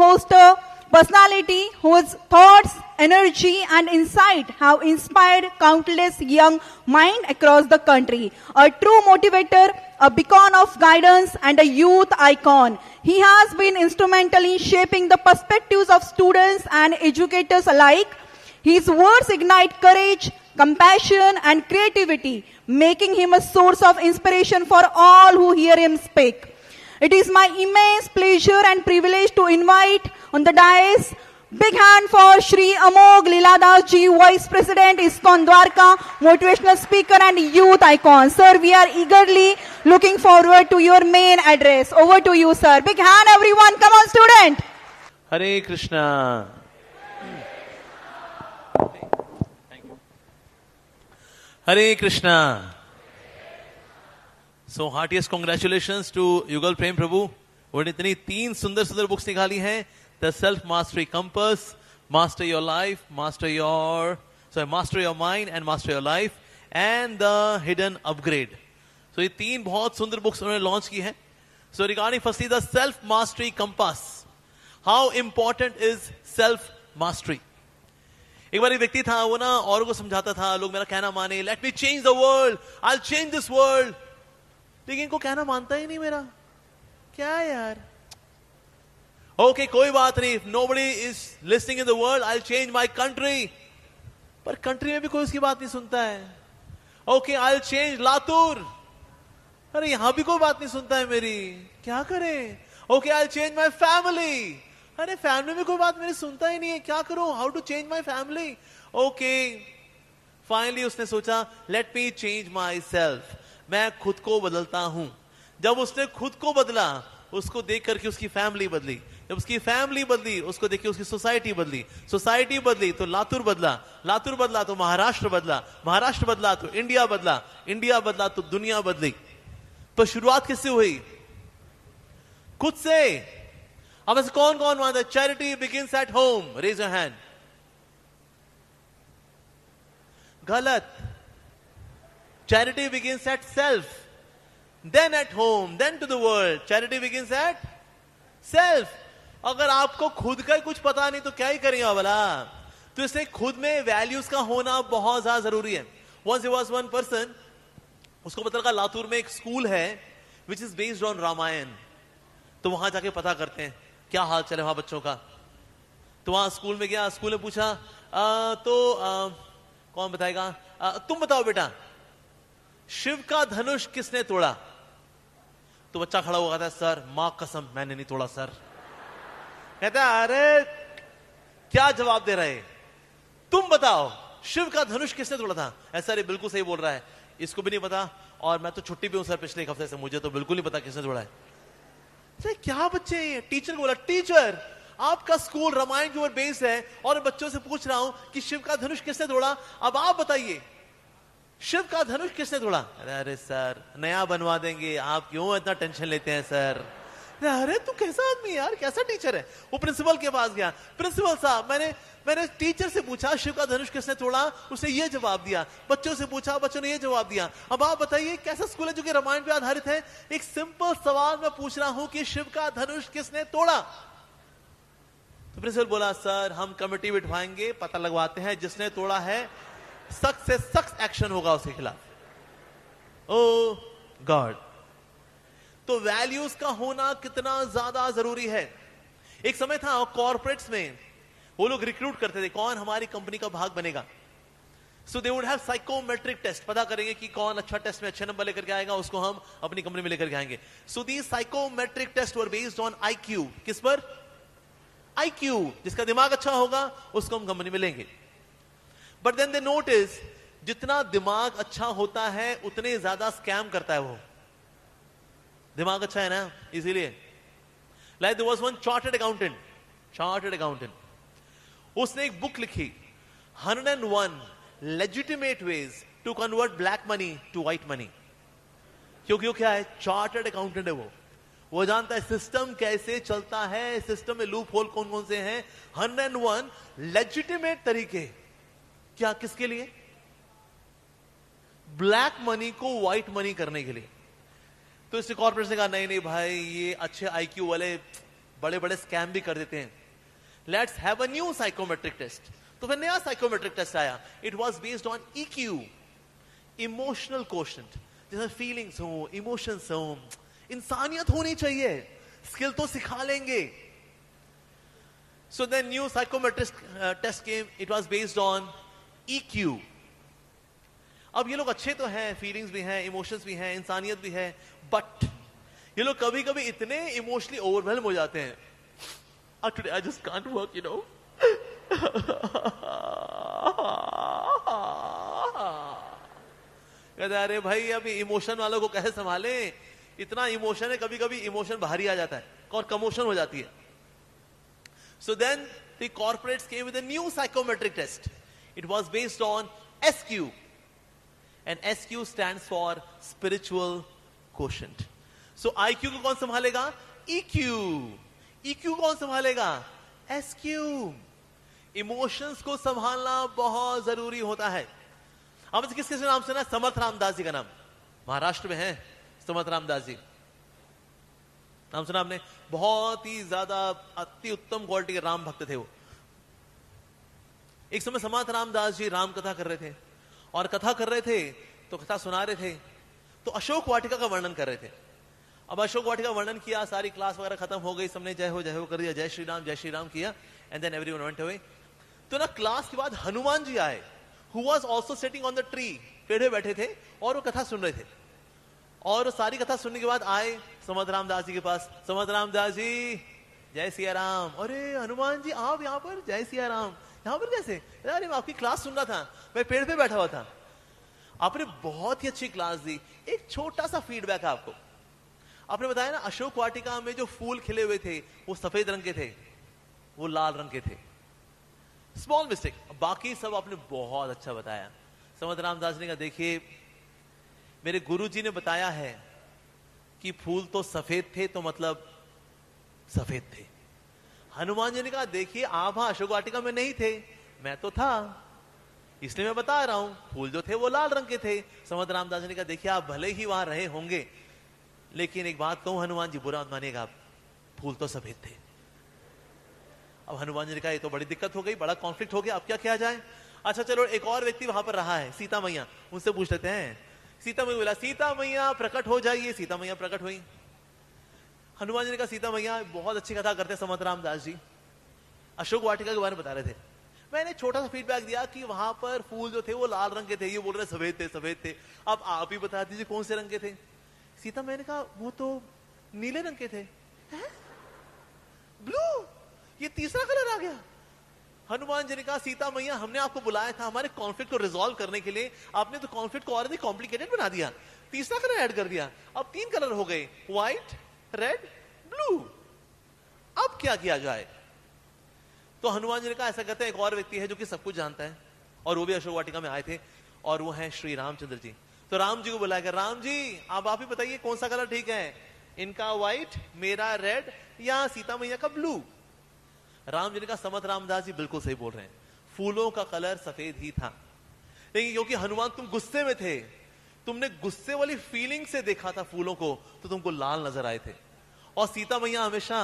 host a personality whose thoughts, energy and insight have inspired countless young minds across the country. A true motivator, a beacon of guidance and a youth icon. He has been instrumental in shaping the perspectives of students and educators alike. His words ignite courage, compassion and creativity, making him a source of inspiration for all who hear him speak. It is my immense pleasure and privilege to invite on the dais, big hand for Shri Amog Leeladas ji, Vice President, ISKCON Dwarka, motivational speaker and youth icon. Sir, we are eagerly looking forward to your main address. Over to you, sir. Big hand, everyone. Come on, student. Hare Krishna. Thank you. Hare Krishna. So heartiest congratulations to Yugal Prem Prabhu. वो इतनी 3 सुंदर सुंदर books निकाली हैं. The Self Mastery Compass, Master Your Life, Master Your Mind and Master Your Life, and The Hidden Upgrade. So ये 3 बहुत सुंदर books उन्होंने लॉन्च की हैं. So regarding firstly the Self Mastery Compass, how important is self mastery? एक बार एक व्यक्ति था, वो ना औरों को समझाता था, लोग मेरा कहना माने, let me change the world, I'll change this world. लेकिन इनको कहना मानता ही नहीं मेरा. क्या यार? Okay, कोई बात नहीं. If nobody is listening in the world, I'll change my country. पर country में भी कोई उसकी बात नहीं सुनता है. Okay, I'll change Latur. अरे यहां भी कोई बात नहीं सुनता है मेरी. क्या करें? Okay, I'll change my family. अरे family में कोई बात मेरी सुनता ही नहीं है. क्या करूं? How to change my family? Okay. Finally उसने सोचा, let me change myself. मैं खुद को बदलता हूं. जब उसने खुद को बदला, उसको देख करके उसकी फैमिली बदली. जब उसकी फैमिली बदली, उसको देख के उसकी सोसाइटी बदली. सोसाइटी बदली तो लातूर बदला. लातूर बदला तो महाराष्ट्र बदला. महाराष्ट्र बदला तो इंडिया बदला. इंडिया बदला तो दुनिया बदली. तो शुरुआत किससे हुई? खुद से. अब ऐसे कौन कौन मानता है charity begins at home? Raise your hand. गलत. Charity begins at self, then at home, then to the world. Charity begins at self. अगर आपको खुद का ही कुछ पता नहीं तो क्या ही करेंगे वाला? तो इसलिए खुद में वैल्यूज का होना बहुत ज्यादा जरूरी है. Once there was one person, उसको पता लगा लातूर में एक स्कूल है which is based on Ramayan. तो वहां जाके पता करते हैं क्या हाल चले वहां बच्चों का. तो वहां स्कूल में गया. स्कूल में पूछा कौन बताएगा? तुम बताओ बेटा, शिव का धनुष किसने तोड़ा? तो बच्चा खड़ा हुआ था, सर मां कसम मैंने नहीं तोड़ा सर. कहता अरे क्या जवाब दे रहे, तुम बताओ शिव का धनुष किसने तोड़ा था? ऐसा अरे बिल्कुल सही बोल रहा है, इसको भी नहीं पता और मैं तो छुट्टी पे हूं सर पिछले 1 हफ्ते से, मुझे तो बिल्कुल नहीं पता किसने तोड़ा है. क्या बच्चे हैं? टीचर को बोला, टीचर आपका स्कूल रामायण के ऊपर बेस्ड है और बच्चों से पूछ रहा हूं कि शिव का धनुष किसने तोड़ा. अब आप बताइए शिव का धनुष किसने तोड़ा? अरे सर नया बनवा देंगे, आप क्यों इतना टेंशन लेते हैं सर. अरे तू कैसा आदमी यार, कैसा टीचर है. वो प्रिंसिपल के पास गया. प्रिंसिपल साहब मैंने टीचर से पूछा शिव का धनुष किसने तोड़ा, उसने ये जवाब दिया. बच्चों से पूछा, बच्चों ने ये जवाब दिया. अब आप बताइए कैसा स्कूल है जो कि रामायण पे आधारित है. एक सिंपल सवाल मैं पूछ रहा हूं कि शिव का धनुष किसने तोड़ा. तो प्रिंसिपल बोला, सर हम कमेटी बिठवाएंगे, पता लगवाते हैं, जिसने तोड़ा है सख्त से सख्त एक्शन होगा उसके खिलाफ. ओ गॉड. तो वैल्यूज का होना कितना ज्यादा जरूरी है. एक समय था कॉर्पोरेट्स में वो लोग रिक्रूट करते थे कौन हमारी कंपनी का भाग बनेगा. So they would have psychometric test. पता करेंगे कि कौन अच्छा टेस्ट में अच्छे नंबर लेकर के आएगा, उसको हम अपनी कंपनी में लेकर के आएंगे. So the psychometric test were based on IQ. किस पर? IQ. जिसका दिमाग अच्छा होगा उसको हम कंपनी में लेंगे. बट देन दे नोटिस जितना दिमाग अच्छा होता है उतने ज्यादा स्कैम करता है वो. दिमाग अच्छा है ना, इसीलिए. Like there was one chartered accountant. उसने एक बुक लिखी, 101 legitimate ways to convert black money to white money. क्योंकि वो क्या है? चार्टर्ड अकाउंटेंट है वो जानता है सिस्टम कैसे चलता है, सिस्टम में लूप होल कौन कौन से हैं. 101 लेजिटिमेट तरीके. क्या? किसके लिए? ब्लैक मनी को व्हाइट मनी करने के लिए. तो इससे कॉर्पोरेट ने कहा नहीं नहीं भाई, ये अच्छे IQ वाले बड़े बड़े स्कैम भी कर देते हैं. Let's have a new psychometric test. तो फिर नया साइकोमेट्रिक टेस्ट आया. It was based on EQ, emotional quotient. जैसे फीलिंग्स हो, इमोशंस हो, इंसानियत होनी चाहिए. स्किल तो सिखा लेंगे. So then new psychometric test came. It was based on EQ. अब ये लोग अच्छे तो हैं, फीलिंग्स भी हैं, इमोशंस भी हैं, इंसानियत भी है, बट ये लोग कभी कभी इतने इमोशनली ओवरवेल्म हो जाते हैं. Today I just can't work, you know. कहते अरे भाई अभी इमोशन वालों को कैसे संभाले, इतना इमोशन है, कभी कभी इमोशन बाहर ही आ जाता है और कमोशन हो जाती है. So then the corporates came with a new psychometric test. It was based on SQ. And SQ stands for spiritual quotient. So IQ को कौन संभालेगा? EQ. EQ कौन संभालेगा? SQ. Emotions को संभालना बहुत जरूरी होता है. अब किसके नाम सुना? समर्थ रामदास जी का नाम. महाराष्ट्र में है समर्थ रामदास जी. नाम सुना आपने? बहुत ही ज्यादा अति उत्तम क्वालिटी के राम भक्त थे वो. एक समय समर्थ रामदास जी राम कथा कर रहे थे, और कथा कर रहे थे तो कथा सुना रहे थे, तो अशोक वाटिका का वर्णन कर रहे थे. अब अशोक वाटिका वर्णन किया, सारी क्लास वगैरह खत्म हो गई, सबने जय हो कर दिया, जय श्री राम किया, and then everyone went away. तो ना क्लास के बाद हनुमान जी आए, who was also sitting on the tree. पेड़ पे बैठे थे और वो कथा सुन रहे थे. और सारी कथा सुनने के बाद आए समर्थ रामदास जी के पास. समर्थ रामदास जी जय सिया राम. अरे हनुमान जी आप यहाँ पर? जय सिया राम. यहाँ पर कैसे? अरे मैं आपकी क्लास सुन रहा था, मैं पेड़ पे बैठा हुआ था. आपने बहुत ही अच्छी क्लास दी. एक छोटा सा फीडबैक है आपको. आपने बताया ना अशोक वाटिका में जो फूल खिले हुए थे वो सफेद रंग के थे, वो लाल रंग के थे. Small mistake. बाकी सब आपने बहुत अच्छा बताया. समर्थ रामदास ने कहा देखिए मेरे गुरुजी ने बताया है कि फूल तो सफेद थे तो मतलब सफेद थे. हनुमान जी ने कहा देखिए आप वहां अशोक वाटिका में नहीं थे, मैं तो था, इसलिए मैं बता रहा हूं फूल जो थे वो लाल रंग के थे. समर्थ रामदास ने कहा देखिए आप भले ही वहां रहे होंगे, लेकिन एक बात कहूं हनुमान जी, बुरा मत मानिएगा, फूल तो सफेद थे. अब हनुमान जी ने कहा ये तो बड़ी दिक्कत हो गई, बड़ा कॉन्फ्लिक्ट हो गया, अब क्या किया जाए. अच्छा चलो एक और व्यक्ति वहां पर रहा है, सीता मैया, उनसे पूछ लेते हैं. सीता मैया बोला सीता मैया प्रकट हो जाइए. सीता मैया प्रकट हुई. हनुमान जी ने कहा सीता मैया बहुत अच्छी कथा करते हैं समर्थ रामदास जी, अशोक वाटिका के बारे में बता रहे थे, मैंने छोटा सा फीडबैक दिया कि वहां पर फूल जो थे वो लाल रंग के थे, ये बोल रहे सफेद थे. अब आप ही बता दीजिए कौन से रंग के थे. सीता मैया ने कहा वो तो नीले रंग के थे. ब्लू, ये तीसरा कलर आ गया. हनुमान जी ने कहा सीता मैया हमने आपको बुलाया था हमारे कॉन्फ्लिक्ट को रिजॉल्व करने के लिए, आपने तो कॉन्फ्लिक्ट को और भी कॉम्प्लिकेटेड बना दिया, तीसरा कलर ऐड कर दिया, अब 3 कलर हो गए, व्हाइट, रेड, ब्लू. अब क्या किया जाए. तो हनुमान जी ने कहा ऐसा कहते हैं एक और व्यक्ति है जो कि सब कुछ जानता है, और वो भी अशोक वाटिका में आए थे, और वो है श्री रामचंद्र जी. तो राम जी को बुलाया गया. राम जी अब आप ही बताइए कौन सा कलर ठीक है, इनका व्हाइट, मेरा रेड, या सीता मैया का ब्लू. राम जी ने कहा समर्थ रामदास जी बिल्कुल सही बोल रहे हैं, फूलों का कलर सफेद ही था, लेकिन क्योंकि हनुमान तुम गुस्से में थे, तुमने गुस्से वाली फीलिंग से देखा था फूलों को, तो तुमको लाल नजर आए थे. और सीता मैया हमेशा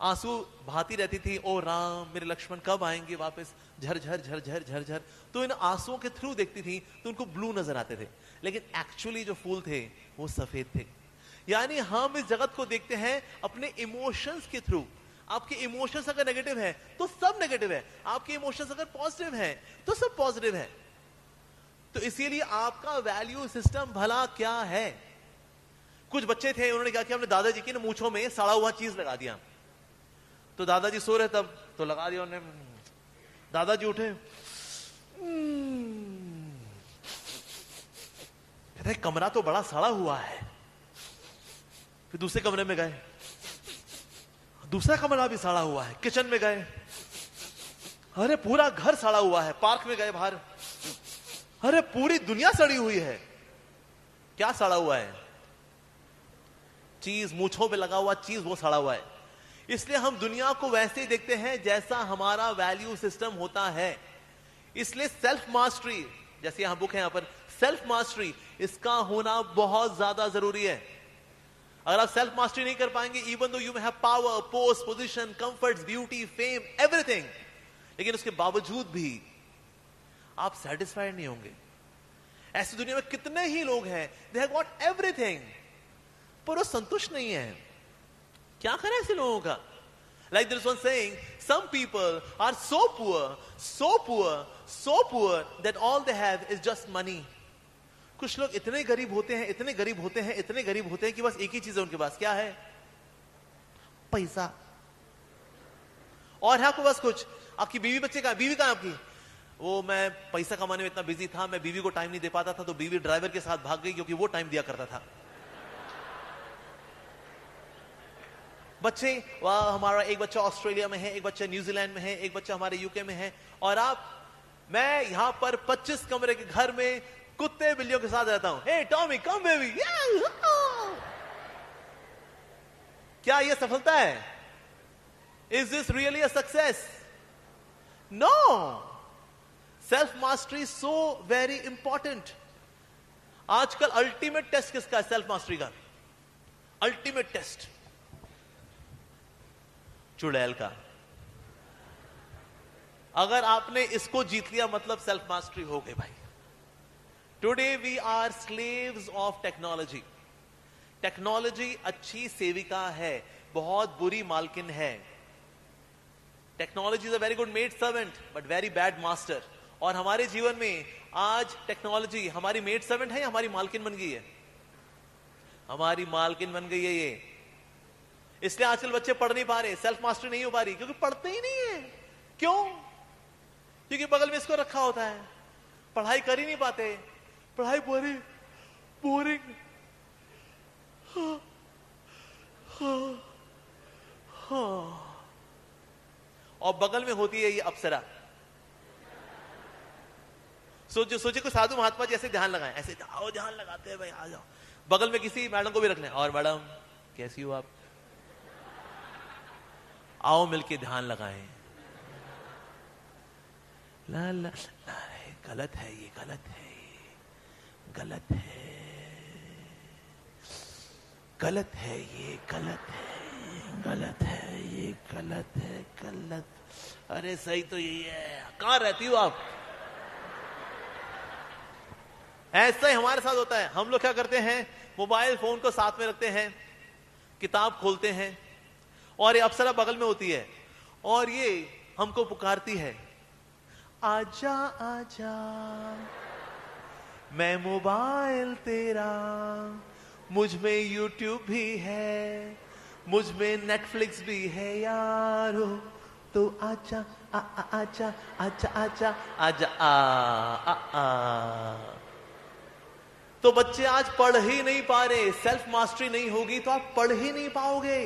आंसू बहाती रहती थी, ओ राम मेरे लक्ष्मण कब आएंगे वापस, झर झर झर झर झर झर. तो इन आंसुओं के थ्रू देखती थी तो उनको ब्लू नजर आते थे, लेकिन एक्चुअली जो फूल थे वो सफेद थे. यानी हम इस जगत को देखते हैं अपने इमोशंस के थ्रू. आपके इमोशंस अगर नेगेटिव है तो सब नेगेटिव है, आपके इमोशंस अगर पॉजिटिव है तो सब पॉजिटिव है. तो इसीलिए आपका वैल्यू सिस्टम भला क्या है. कुछ बच्चे थे, उन्होंने क्या किया, अपने दादाजी की मूंछों में सड़ा हुआ चीज लगा दिया. तो दादाजी सो रहे तब तो लगा दिया उन्होंने. दादाजी उठे, कहते कमरा तो बड़ा सड़ा हुआ है. फिर दूसरे कमरे में गए, दूसरा कमरा भी सड़ा हुआ है. किचन में गए, अरे पूरा घर सड़ा हुआ है. पार्क में गए बाहर, अरे पूरी दुनिया सड़ी हुई है. क्या सड़ा हुआ है? चीज, मूंछों पे लगा हुआ चीज वो सड़ा हुआ है. इसलिए हम दुनिया को वैसे ही देखते हैं जैसा हमारा वैल्यू सिस्टम होता है. इसलिए सेल्फ मास्टरी, जैसे यहां बुक है यहां पर, सेल्फ मास्टरी, इसका होना बहुत ज्यादा जरूरी है. अगर आप सेल्फ मास्टरी नहीं कर पाएंगे, even though you may have power, post, position, comforts, beauty, fame, everything, लेकिन उसके बावजूद भी आप सेटिस्फाइड नहीं होंगे। ऐसी दुनिया में कितने ही लोग हैं, दे हैव गॉट एवरीथिंग, पर वो संतुष्ट नहीं है। क्या करें ऐसे लोगों का? Like there is one saying, some people are so poor, so poor, so poor that all they have is just money. कुछ लोग इतने गरीब होते हैं, इतने गरीब होते हैं, इतने गरीब होते हैं कि बस एक ही चीज है उनके पास, क्या है? पैसा। और है आपको बस कुछ, आपकी बीवी बच्चे कहां? बीवी कहां आपकी? वो मैं पैसा कमाने में इतना बिजी था, मैं बीवी को टाइम नहीं दे पाता था, तो बीवी ड्राइवर के साथ भाग गई क्योंकि वो टाइम दिया करता था। बच्चे, वाह, हमारा एक बच्चा ऑस्ट्रेलिया में है, एक बच्चा न्यूजीलैंड में है, एक बच्चा हमारे यूके में है, और मैं यहां पर 25 कमरे के घर में कुत्ते बिल्लियों के साथ रहता हूं। Hey Tommy, come baby. क्या यह सफलता है? Is this really a success? No. Self mastery so very important. आजकल अल्टीमेट टेस्ट किसका है? सेल्फ मास्टरी का अल्टीमेट टेस्ट चुड़ैल का। अगर आपने इसको जीत लिया मतलब सेल्फ मास्टरी हो गई भाई। Today we are slaves of technology. Technology अच्छी सेविका है, बहुत बुरी मालकिन है। Technology is a very good maid servant but very bad master. और हमारे जीवन में आज टेक्नोलॉजी हमारी मेड सर्वेंट है या हमारी मालकिन बन गई है? हमारी मालकिन बन गई है ये। इसलिए आजकल बच्चे पढ़ नहीं पा रहे, सेल्फ मास्टरी नहीं हो पा रही, क्योंकि पढ़ते ही नहीं है। क्यों? क्योंकि बगल में इसको रखा होता है, पढ़ाई कर ही नहीं पाते। पढ़ाई बोरिंग। और बगल में होती है ये अप्सरा। सोचे कोई साधु महात्मा जी ऐसे ध्यान लगाएं, ऐसे आओ ध्यान लगाते हैं भाई, आ जाओ। बगल में किसी मैडम को भी रख लें, और मैडम कैसी हो आप, आओ मिलके ध्यान लगाएं। ला ला ला, गलत है ये, गलत है ये, गलत है, गलत है ये, गलत है, गलत है ये, गलत है, गलत। अरे सही तो यही है। कहां रहती हो आप? ऐसा ही हमारे साथ होता है। हम लोग क्या करते हैं, मोबाइल फोन को साथ में रखते हैं, किताब खोलते हैं, और ये अप्सरा बगल में होती है और ये हमको पुकारती है, आजा आजा मैं मोबाइल तेरा, मुझ में यूट्यूब भी है, मुझ में नेटफ्लिक्स भी है यारो, तो आजा आजा आजा आजा आजा आ। तो बच्चे आज पढ़ ही नहीं पा रहे। सेल्फ मास्टरी नहीं होगी तो आप पढ़ ही नहीं पाओगे।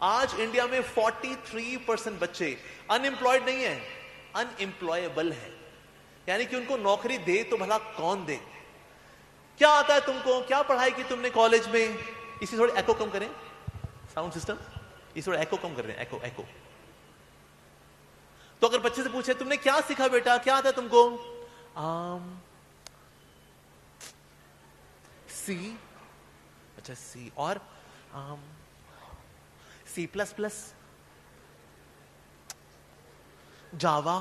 आज इंडिया में 43% बच्चे अनएम्प्लॉयड नहीं है, अनएम्प्लॉयबल है। यानी कि उनको नौकरी दे तो भला कौन दे। क्या आता है तुमको, क्या पढ़ाई की तुमने कॉलेज में? इसी थोड़ी एको कम करें, साउंड सिस्टम इसी थोड़ा एको कम कर रहे हैं, एको एको। तो अगर बच्चे से पूछे तुमने क्या सीखा बेटा, क्या आता है तुमको? सी, अच्छा सी, और C++, जावा।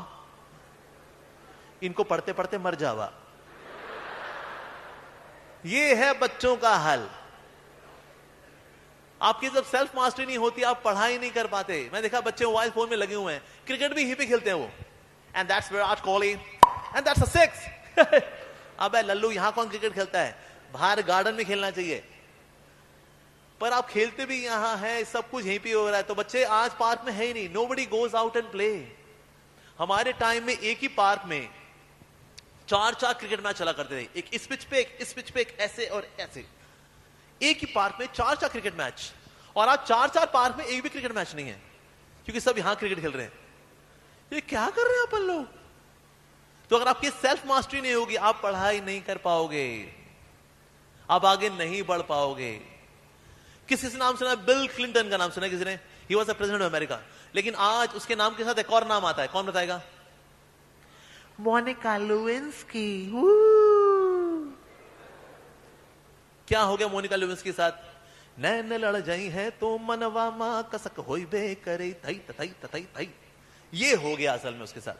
इनको पढ़ते पढ़ते मर जावा। ये है बच्चों का हाल। आपकी जब सेल्फ मास्टरी नहीं होती, आप पढ़ाई नहीं कर पाते। मैं देखा बच्चे मोबाइल फोन में लगे हुए हैं, क्रिकेट भी यहीं पे खेलते हैं वो। And that's Virat Kohli and that's a six. अबे लल्लू, यहां कौन क्रिकेट खेलता है? बाहर गार्डन में खेलना चाहिए। पर आप खेलते भी यहां है, सब कुछ यहीं पे हो रहा है। तो बच्चे आज पार्क में है ही नहीं। Nobody goes out and play. हमारे टाइम में एक ही पार्क में 4-4 क्रिकेट मैच चला करते थे। एक इस पिच पे, एक इस पिच पे, एक ऐसे और ऐसे। एक ही पार्क में 4-4 क्रिकेट मैच। और आज 4-4 पार्क में एक भी क्रिकेट मैच नहीं है, क्योंकि सब यहां क्रिकेट खेल रहे हैं। ये क्या कर रहे हैं अपन लोग? तो अगर आपकी सेल्फ मास्टरी नहीं होगी, आप पढ़ाई नहीं कर पाओगे, आप आगे नहीं बढ़ पाओगे। किसी से नाम सुना? बिल क्लिंटन का नाम सुना किसी ने? He was the president of America. लेकिन आज उसके नाम के साथ एक और नाम आता है, कौन बताएगा? मोनिका लेविंस्की। क्या हो गया मोनिका लेविंस्की के साथ? नैन लड़ जाई है तो मनवा मां कसक होई बे करे थई तथई तथई थई। ये हो गया असल में उसके साथ।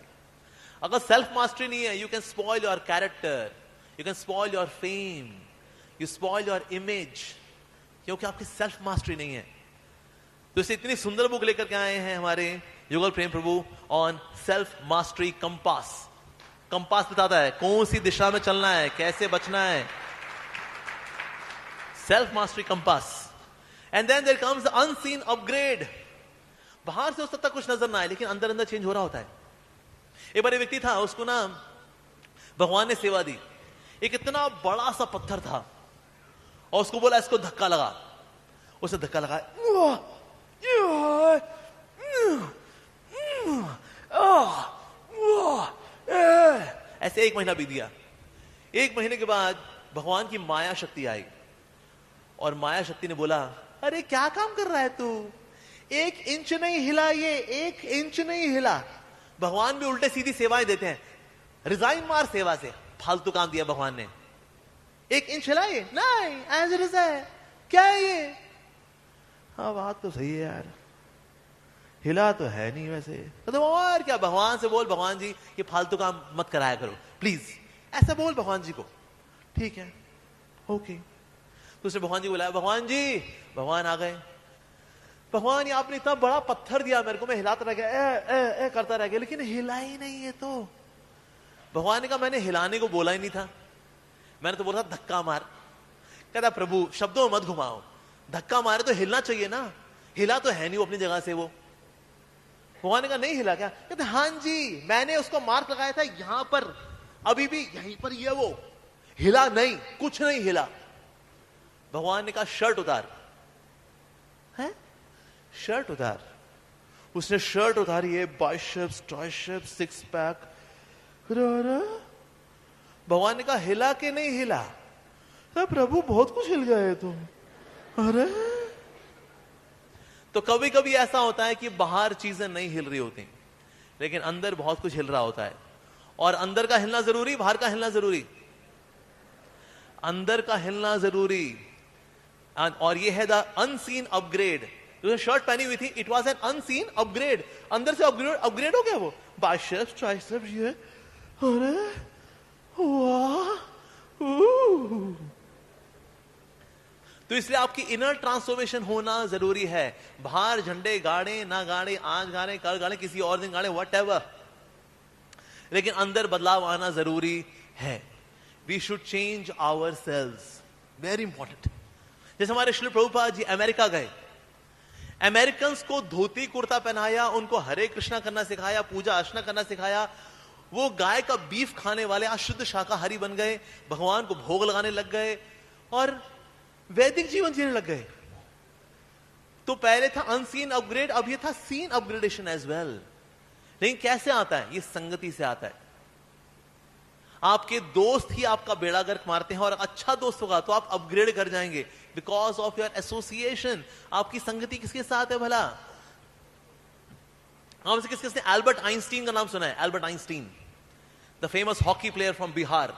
अगर सेल्फ मास्टरी नहीं है, you can spoil your character, you can spoil your fame, you spoil your image, क्योंकि आपकी सेल्फ मास्टरी नहीं है। तो इसे इतनी सुंदर बुक लेकर के आए हैं हमारे Yugal Prem Prabhu on self mastery compass. Compass बताता है कौन सी दिशा में चलना है, कैसे बचना है। Self mastery compass. And then there comes the unseen upgrade. बाहर से हो सकता कुछ नजर ना आए, लेकिन अंदर अंदर चेंज हो रहा होता है। एक बार एक व्यक्ति था, उसको ना भगवान ने सेवा दी। एक इतना बड़ा सा पत्थर था और उसको बोला इसको धक्का लगा। उसे धक्का लगा, ऐसे 1 महीना बीत गया। 1 महीने के बाद भगवान की माया शक्ति आई और माया शक्ति ने बोला, अरे क्या काम कर रहा है तू, 1 इंच नहीं हिला, ये 1 इंच नहीं हिला। भगवान भी उल्टे सीधी सेवाएं देते हैं। रिजाइन मार सेवा से, फालतू काम दिया भगवान ने। 1 इंच हिला ये नहीं, एज इट इज है, क्या है ये? हाँ बात तो सही है यार, हिला तो है नहीं वैसे। तो और क्या, भगवान से बोल, भगवान जी ये फालतू काम मत कराया करो प्लीज, ऐसा बोल भगवान जी को। ठीक है, ओके। तो उसने भगवान जी को बुलाया, भगवान जी। भगवान आ गए। भगवान, ये आपने इतना बड़ा पत्थर दिया मेरे को, मैं हिलाता रह गया, करता रह गया, लेकिन हिला ही नहीं है। तो भगवान ने कहा, मैंने हिलाने को बोला ही नहीं था, मैंने तो बोला था धक्का मार। कहता प्रभु शब्दों में मत घुमाओ, धक्का मारे तो हिलना चाहिए ना, हिला तो है नहीं वो अपनी जगह से। वो भगवान ने कहा नहीं हिला क्या? कहते हाँ जी, मैंने उसको मार्क लगाया था यहां पर, अभी भी यहीं पर ये वो हिला नहीं, कुछ नहीं हिला। भगवान ने कहा शर्ट उतार। है शर्ट उतार। उसने शर्ट उतारी है, बाइसेप्स, ट्राइसेप्स, 6 पैक। भगवान ने कहा हिला के नहीं हिला? तो प्रभु बहुत कुछ हिल गए तुम। अरे तो कभी कभी ऐसा होता है कि बाहर चीजें नहीं हिल रही होती, लेकिन अंदर बहुत कुछ हिल रहा होता है। और अंदर का हिलना जरूरी, बाहर का हिलना जरूरी? अंदर का हिलना जरूरी। और ये है द अनसीन अपग्रेड। जो शर्ट पहनी हुई थी, it was an unseen upgrade. अंदर से अपग्रेड हो गया वो, बाइसेप्स, ट्राइसेप्स, ये। अरे वाह। तो इसलिए आपकी इनर ट्रांसफॉर्मेशन होना जरूरी है। बाहर झंडे गाड़े ना गाड़े, आज गाड़े कल गाड़े किसी और दिन गाड़े, व्हाटएवर, लेकिन अंदर बदलाव आना जरूरी है। We should change ourselves, very important. जैसे हमारे श्री प्रभुपाद जी अमेरिका गए, अमेरिकन्स को धोती कुर्ता पहनाया, उनको हरे कृष्णा करना सिखाया, पूजा अर्चना करना सिखाया। वो गाय का बीफ खाने वाले आज शुद्ध शाकाहारी बन गए, भगवान को भोग लगाने लग गए और वैदिक जीवन जीने लग गए। तो पहले था अनसीन अपग्रेड, अब ये था सीन अपग्रेडेशन एज वेल। लेकिन कैसे आता है? ये संगति से आता है। आपके दोस्त ही आपका बेड़ा गर्क मारते हैं, और अच्छा दोस्त होगा तो आप अपग्रेड कर जाएंगे बिकॉज ऑफ योर एसोसिएशन। आपकी संगति किसके साथ है भला? आप से किसने एल्बर्ट आइंस्टीन का नाम सुना है? Albert Einstein, the famous hockey player from Bihar.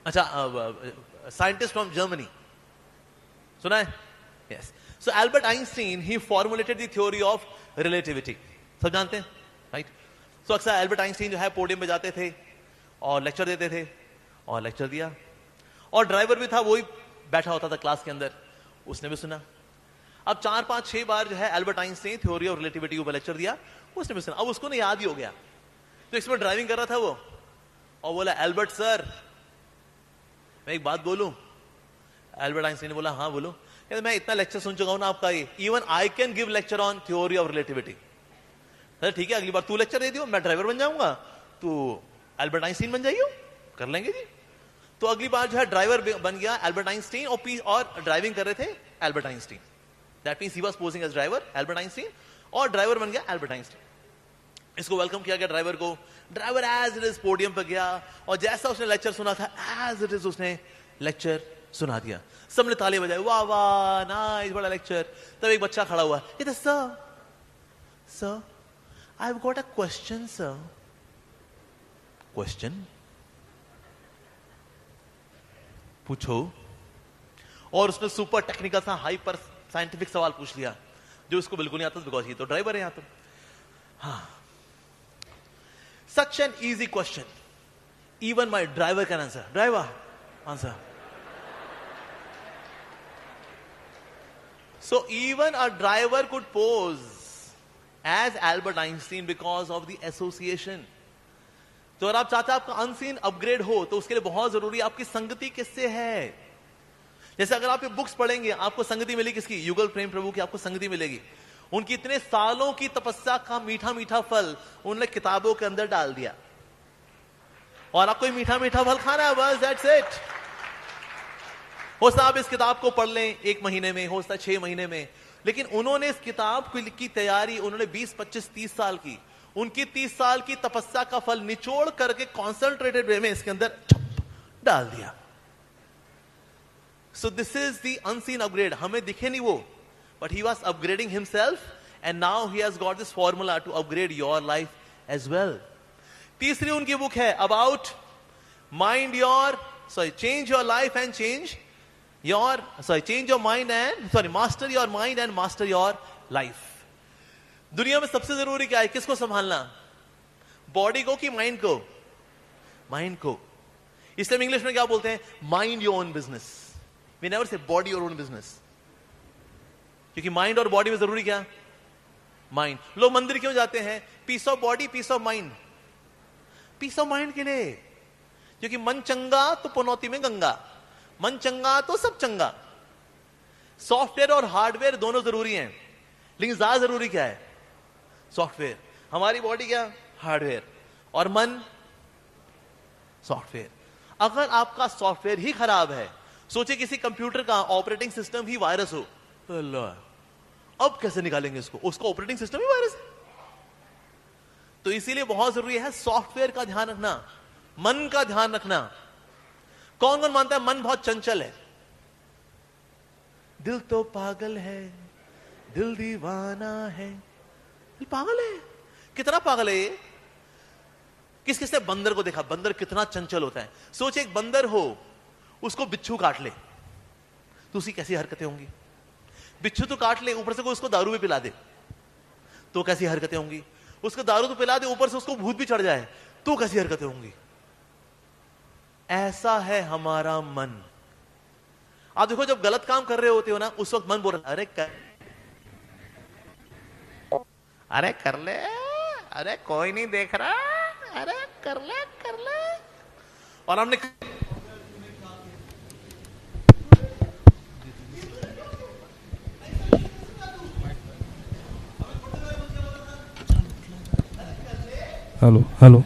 अच्छा, साइंटिस्ट फ्रॉम जर्मनी, सुना है? Yes. So Albert Einstein he formulated the theory of relativity. सब जानते हैं, राइट? सो अक्सर एल्बर्ट आइंस्टीन जो है पोडियम पे जाते थे और लेक्चर देते थे, और लेक्चर दिया, और ड्राइवर भी था, वही बैठा होता था क्लास के अंदर, उसने भी सुना। अब 4, 5, 6 बार जो है Albert Einstein theory of relativity के ऊपर लेक्चर दिया, उसने भी सुना। अब उसको ना याद ही हो गया। तो इसमें ड्राइविंग कर रहा था वो, और बोला एल्बर्ट सर मैं एक बात बोलूं? एल्बर्ट आइंस्टीन ने बोला हाँ बोलो। कहते मैं इतना लेक्चर सुन चुका हूं ना आपका, ये even I can give lecture on theory of relativity. ठीक है, अगली बार तू लेक्चर दे दियो, मैं ड्राइवर बन जाऊंगा, तू एल्बर्ट आइंस्टीन बन जाइयो, कर लेंगे जी। तो अगली बार जो है ड्राइवर बन गया एल्बर्ट आइंस्टीन, और ड्राइविंग कर रहे थे Albert Einstein. That means he was posing as driver Albert Einstein, और ड्राइवर बन गया एल्बर्ट आइंस्टीन। इसको वेलकम किया गया ड्राइवर को। Driver as it is podium पर गया, और जैसा उसने लेक्चर सुना था एज इट इज उसने लेक्चर सुना दिया। सबने ताली बजाई, वाह वाह नाइस, बड़ा लेक्चर। तब एक बच्चा खड़ा हुआ, कहता sir I have got a question sir. Question? पूछो। और उसने सुपर टेक्निकल सा हाइपर साइंटिफिक सवाल पूछ लिया जो उसको बिल्कुल नहीं आता, बिकॉज ये तो ड्राइवर है यहां तो। हाँ, such an easy question, even my driver can answer. Driver answer. So even a driver could pose as Albert Einstein because of the association. तो अगर आप चाहते हैं आपका अनसीन अपग्रेड हो तो उसके लिए बहुत जरूरी आपकी संगति किससे है। जैसे अगर आप ये बुक्स पढ़ेंगे आपको संगति मिलेगी किसकी? युगल प्रेम प्रभु की आपको संगति मिलेगी। उनकी इतने सालों की तपस्या का मीठा मीठा फल उन्होंने किताबों के अंदर डाल दिया और आपको मीठा मीठा फल खाना है, बस दैट्स इट। हो सकता आप इस किताब को पढ़ लें 1 महीने में, हो सकता 6 महीने में, लेकिन उन्होंने इस किताब की तैयारी उन्होंने 20, 25, 30 साल की, उनकी 30 साल की तपस्या का फल निचोड़ करके कॉन्सेंट्रेटेड वे में इसके अंदर डाल दिया। So this is the unseen upgrade. हमें दिखे नहीं वो, but he was upgrading himself and now he has got this formula to upgrade your life as well. तीसरी उनकी बुक है about mind your change your life and change your change your mind and master your mind and master your life. दुनिया में सबसे जरूरी क्या है? किसको संभालना? बॉडी को कि माइंड को? माइंड को। इसलिए हम इंग्लिश में क्या बोलते हैं? Mind your own business. We never say body your own business, क्योंकि माइंड और बॉडी में जरूरी क्या? माइंड। लोग मंदिर क्यों जाते हैं? Peace of body, peace of mind. Peace of mind के लिए, क्योंकि मन चंगा तो पनौती में गंगा, मन चंगा तो सब चंगा। सॉफ्टवेयर और हार्डवेयर दोनों जरूरी हैं, लेकिन ज्यादा जरूरी क्या है? सॉफ्टवेयर। हमारी बॉडी क्या? हार्डवेयर। और मन सॉफ्टवेयर। अगर आपका सॉफ्टवेयर ही खराब है, सोचिए किसी कंप्यूटर का ऑपरेटिंग सिस्टम ही वायरस हो, तो अल्लाह अब कैसे निकालेंगे इसको? उसका ऑपरेटिंग सिस्टम ही वायरस है। तो इसीलिए बहुत जरूरी है सॉफ्टवेयर का ध्यान रखना, मन का ध्यान रखना। कौन कौन मानता है मन बहुत चंचल है? दिल तो पागल है, दिल दीवाना है। दिल पागल है? कितना पागल है ये? किस किसने बंदर को देखा? बंदर कितना चंचल होता है। सोचिए एक बंदर हो, उसको बिच्छू काट ले तो उसकी कैसी हरकतें होंगी? बिच्छू तो काट ले, ऊपर से कोई उसको दारू भी पिला दे तो कैसी हरकतें होंगी? उसको दारू तो पिला दे, ऊपर से उसको भूत भी चढ़ जाए तो कैसी हरकतें होंगी? ऐसा है हमारा मन। आप देखो जब गलत काम कर रहे होते हो ना, उस वक्त मन बोल रहा है अरे कर ले, अरे कोई नहीं देख रहा, अरे कर ले कर ले। और हमने हेलो हेलो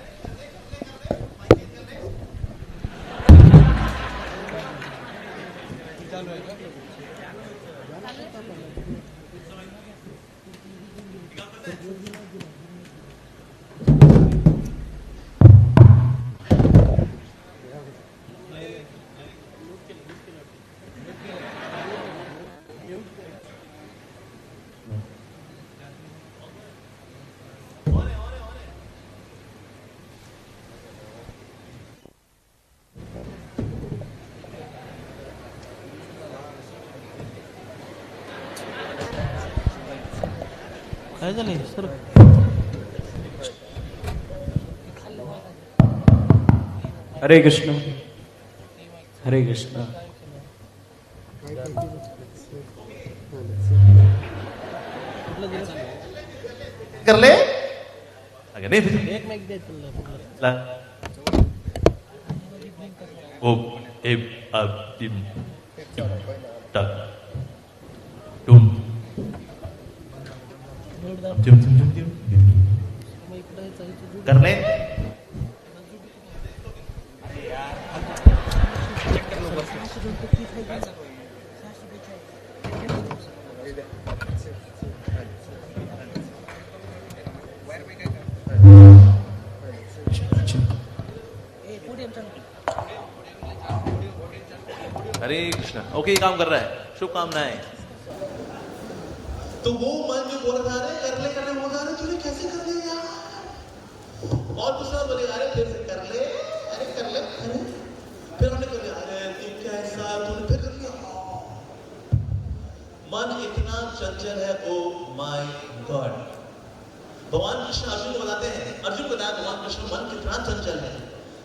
नहीं सर। हरे कृष्ण हरे कृष्ण। कर ले अगर नहीं फिर एक में दे ला ओ ए अब टिम तक तुम कर ले। हरे कृष्ण। ओके, ये काम कर रहा है, शुभकामनाएं। तो वो मन जो बोल रहा है कर ले बोल रहा है, तूने कैसे कर लिया यार? और दूसरा बोले अरे फिर से कर ले, अरे कर ले, अरे फिर हमने कर लिया, अरे तू कैसे कैसा है, तूने फिर कर लिया। मन इतना चंचल है, ओ माय गॉड। भगवान कृष्ण अर्जुन को बताते हैं, अर्जुन बताया भगवान कृष्ण मन कितना चंचल है।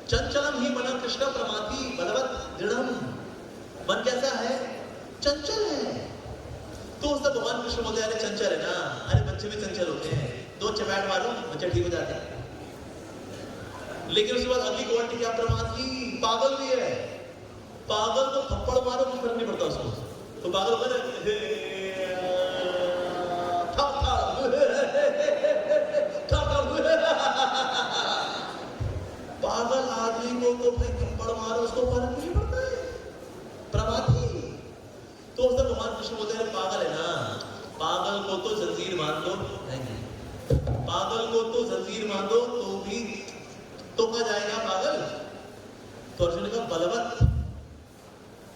चंचलम ही मन कृष्ण प्रमाथि बलवत दृढ़म। मन कैसा है, चंचल है। तो उससे भगवान कृष्ण बोलते हैं, अरे चंचल है ना, अरे बच्चे भी चंचल होते हैं, 2 चपेट मारो बच्चे ठीक हो जाते हैं। लेकिन उसके बाद अगली क्वालिटी क्या, प्रमाथि, पागल भी है। पागल को थप्पड़ मारो कुछ फर्क नहीं पड़ता उसको, तो पागल होता है पागल आदमी को तो भाई थप्पड़ मारो उसको फर्क नहीं पड़ता है। प्रमाथि तो उससे भगवान कृष्ण बोलते हैं, पागल है ना, पागल को तो जंजीर मान दो, पागल को तो जंजीर मान दो तो भी तोड़ा जाएगा पागल। तो अर्जुन ने कहा बलवत,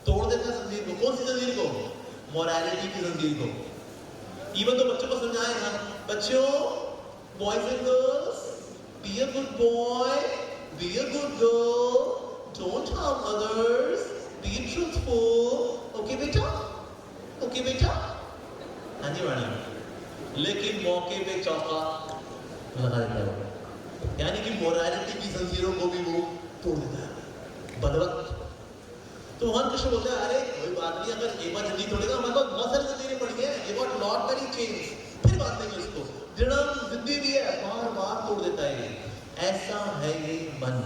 तोड़ देता जंजीर को। कौन सी जंजीर को, मोरालिटी की जंजीर को। इवन तो बच्चों को समझाएगा, बच्चों, boys and girls, be a good boy, be a good girl, don't harm others, be truthful, okay बेटा, ओके बेटा। हाँ जी मैडम। लेकिन मौके पे चौका लगा देता है, यानी कि मोरालिटी की जंजीरों को भी वो तोड़ देता है, बलवत। तो भगवान कृष्ण बोलते हैं, अरे कोई बात नहीं, अगर एक बार जल्दी तोड़ेगा, हमारे पास बहुत सारी जंजीरें पड़ी हैं, ये गॉट लॉट मेनी चेन्स, फिर बात देंगे उसको। दृढ़ जिद्दी भी है, बार बार तोड़ देता है। ऐसा है ये मन,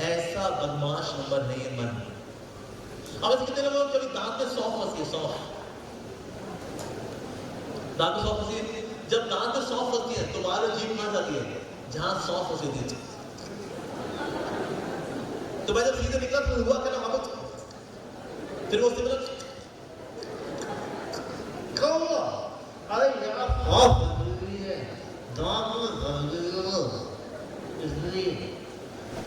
ऐसा बदमाश नंबर है ये मन। अब ऐसे कितने लोगों को कभी दांत में सौंफ फंसी है, सौंफ, दांत में सौंफ फंसी है। जब दांत में सौंफ फंसती है तो बाहर जीभ कहां जाती है, जहां सौंफ फंसी थी। तो मैं जब सीधे निकला तो हुआ क्या ना, वहां पर फिर उससे बोला, अरे यार बहुत जरूरी है, दांत में इसलिए।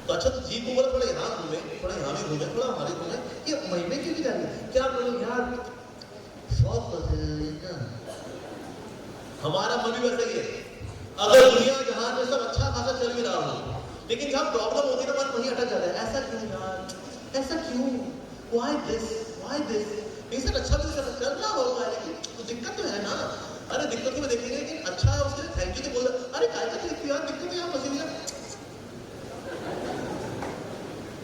तो अच्छा, तो जीभ को बोला थोड़ा यहाँ घूमे, थोड़ा यहाँ भी घूमे, थोड़ा हमारे घूमे, ये महीने क्यों जा रही है, क्या करूं यार, सौंफ फंसे ना। हमारा मन भी वैसा ही है। अगर दुनिया जहां में सब अच्छा खासा चल भी रहा हो, लेकिन जहां प्रॉब्लम होती है ना, मन वहीं अटक जाता है। ऐसा क्यों यार, ऐसा क्यों, व्हाई दिस, व्हाई दिस। ये सब अच्छा भी चल रहा होगा, लेकिन तो दिक्कत तो है ना। अरे दिक्कत में देखेंगे, लेकिन अच्छा है उसके लिए थैंक यू तो बोल, अरे काय का तकलीफ यार, दिक्कत है यहाँ फंसी हुई है।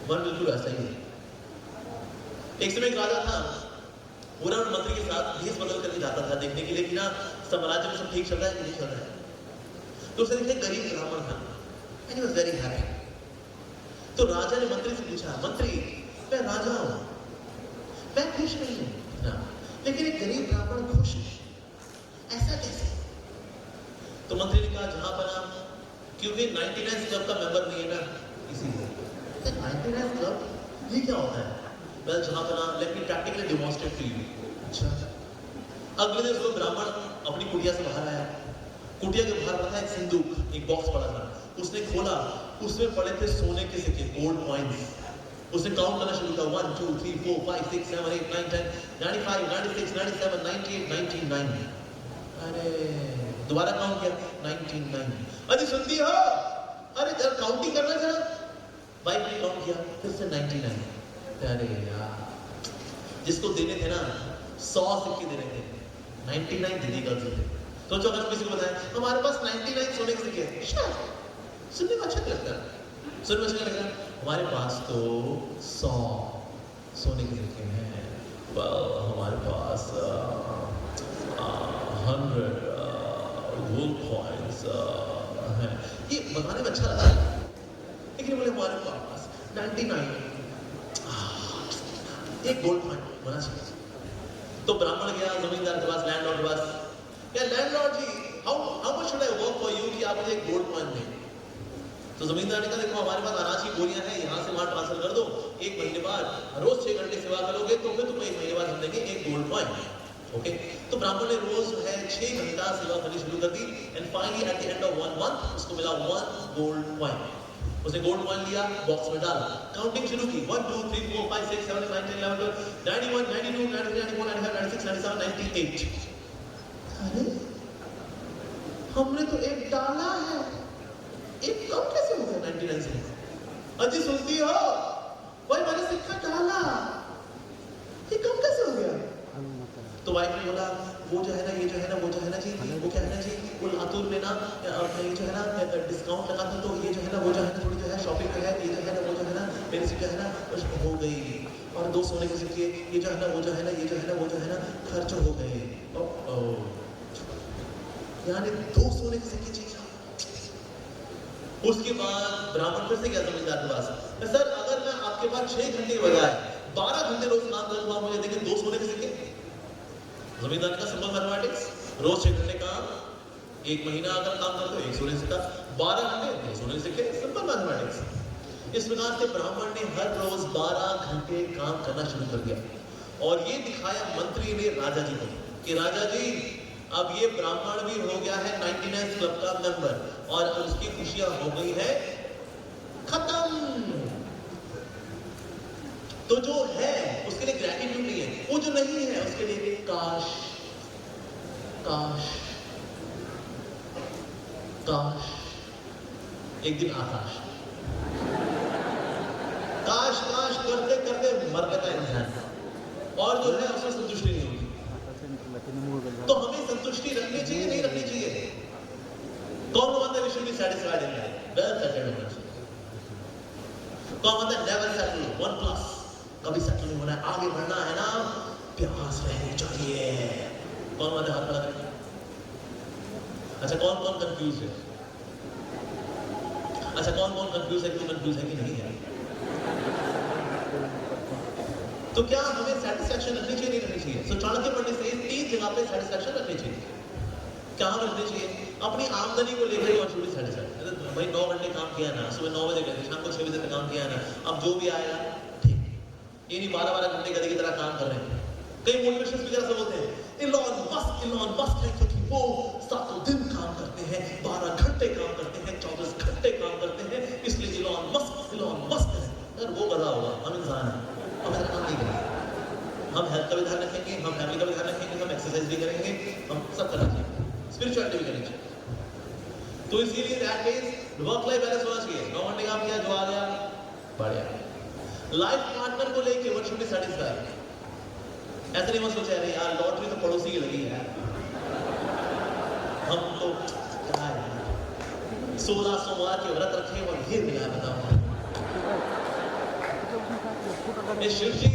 मन बिल्कुल ऐसा ही है। एक समय एक राजा था, पूरा मंत्री के साथ भेष बदल करके जाता था देखने के लिए कि ना साम्राज्य में सब ठीक चल रहा है कि नहीं चल रहा है। तो उसने देखा गरीब ब्राह्मण था, and he was very happy. तो राजा ने मंत्री से पूछा, मंत्री मैं राजा हूं, मैं खुश नहीं हूं ना, लेकिन एक गरीब ब्राह्मण खुश है, ऐसा कैसे? तो मंत्री ने कहा, जहां पर आप, क्योंकि 99 क्लब का मेंबर नहीं है ना, इसीलिए। 99 क्लब ये क्या होता है? वेल जहां पर आप, let me practically demonstrate to you. अच्छा, अगले दिन सुबह ब्राह्मण अपनी कुटिया से बाहर आया। कुटिया के बाहर रखा एक सिंदूक, एक बॉक्स पड़ा था। उसने खोला, उसमें पड़े थे सोने के सिक्के, गोल्ड कॉइन्स। उसने काउंट करना शुरू किया, 1 2 3 4 5 6 7 8 9 10 95 96 97 98 99। अरे दोबारा काउंट किया, 99। अरे सुनती हो, अरे जरा काउंटिंग करना जरा। वाइफ ने काउंट किया, फिर से 99। अरे यार, जिसको देने थे ना 100 सिक्के देने थे, 99 देने का थे। तो जो अगर किसी को बताया हमारे पास 99 सोने के सिक्के हैं, सुनने में अच्छा लगता है, सुनने में अच्छा लगता है। हमारे पास तो 100 सोने के सिक्के हैं, हमारे पास 100 गोल्ड कॉइन्स हैं। ये बताने में अच्छा लगता है, लेकिन बोले हमारे पास 99 एक गोल्ड कॉइन होना चाहिए। तो ब्राह्मण गया जमींदार के पास, लैंडलॉर्ड के पास, क्या landlord ji, how much should I work for you कि आप मुझे एक गोल्ड कॉइन दें? तो जमींदार ने कहा, देखो हमारे पास अनाज की बोरियां हैं, यहाँ से वहां ट्रांसफर कर दो, 1 महीने बाद रोज 6 घंटे सेवा करोगे तो फिर तुम्हें 1 महीने बाद हम देंगे एक गोल्ड कॉइन। ओके, तो ब्राह्मण ने रोज जो है 6 घंटा सेवा करनी शुरू कर दी, and finally at the end of 1 month उसको मिला 1 गोल्ड कॉइन। उसने गोल्ड कॉइन लिया, बॉक्स में डाला, काउंटिंग शुरू की, 1 2 3 4 5 6 7 8 9 10 11 12 91 92 93 94 95 96 97 98। अरे हमने तो एक डाला है, एक कम कैसे हो गया 99 से? अजी सुनती हो, भाई मैंने सिक्का डाला, ना वो जो है ना जी, वो क्या है ना जी, वो लातूर में ना ये जो है ना डिस्काउंट लगा था, तो ये जो है ना वो जो है ना थोड़ी जो है शॉपिंग जो है, ये जो है ना वो जो है ना मेरे से जो है ना हो गई, और 2 सोने के सिक्के ये जो है ना वो जो है ना ये जो है ना वो जो है ना खर्च हो गए, यानी 2 सोने के सिक्के चीज। उसके बाद ब्राह्मण फिर से क्या जमींदार के पास, सर अगर मैं आपके पास 6 घंटे के बजाय 12 घंटे रोज काम करूंगा, मुझे देंगे 2 सोने के सिक्के। जमींदार का सिंपल मैथमेटिक्स, रोज 6 घंटे काम, 1 महीना अगर काम करते हो 1 सोने सिक्का, 12 घंटे 2 सोने सिक्के, सिंपल मैथमेटिक्स। इस प्रकार से ब्राह्मण ने हर रोज 12 घंटे काम करना शुरू कर दिया, और ये दिखाया मंत्री ने राजा जी को कि राजा जी अब ये ब्राह्मण भी हो गया है 99 क्लब का मेंबर, और उसकी खुशियां हो गई है खत्म। तो जो है उसके लिए ग्रैटिट्यूड नहीं है, वो जो नहीं है उसके लिए काश काश काश एक दिन आकाश, काश काश करते करते मर जाता है इंसान, और जो है उसमें संतुष्टि नहीं होगी। तो हमें संतुष्टि रखनी चाहिए नहीं रखनी चाहिए? कौन मानता है we should be satisfied in life? Well settled होना चाहिए। कौन मानता है नेवर सेटल, 1+, कभी सेटल नहीं होना है, आगे बढ़ना है ना, प्यास रहनी चाहिए? कौन मानता है? हाथ खड़ा करें। अच्छा कौन कौन कंफ्यूज है? अच्छा कौन कौन कंफ्यूज है? क्यों कंफ्यूज है कि नहीं है? तो क्या हमें सेटिस्फैक्शन रखनी चाहिए नहीं रखनी चाहिए? सो चाणक्य पंडित से 3 जगह पे सेटिस्फैक्शन रखनी चाहिए। क्या रखनी चाहिए? अपनी आमदनी को लेकर वन शुड बी सेटिस्फाइड। भाई 9 घंटे काम किया ना, सुबह 9 बजे गए, शाम को 6 बजे तक काम किया ना, अब जो भी आएगा ठीक, ये नहीं 12-12 घंटे गधे की तरह काम कर रहे हैं। कई मोटिवेशन स्पीकर से बोलते हैं इलॉन मस्क है क्योंकि वो 7 दिन काम करते हैं, 12 घंटे काम करते हैं, 24 घंटे काम करते हैं, इसलिए इलॉन मस्क है। अगर वो गधा होगा, हम इंसान हैं, हम ऐसा काम नहीं करेंगे। हम हेल्थ का भी ध्यान रखेंगे, हम फैमिली का भी ध्यान रखेंगे, हम एक्सरसाइज भी करेंगे, हम सब करना चाहिए, स्पिरिचुअलिटी भी करनी चाहिए। तो इसीलिए that means work life balance होना चाहिए। 9 घंटे काम किया, जो आ गया बढ़िया। लाइफ पार्टनर को लेके वन शुड बी सेटिस्फाइड। ऐसा नहीं मत सोचा यार लॉटरी तो पड़ोसी की लगी है, हम तो क्या है 16 सोमवार के व्रत रखे और ये मिला बताओ। शिव जी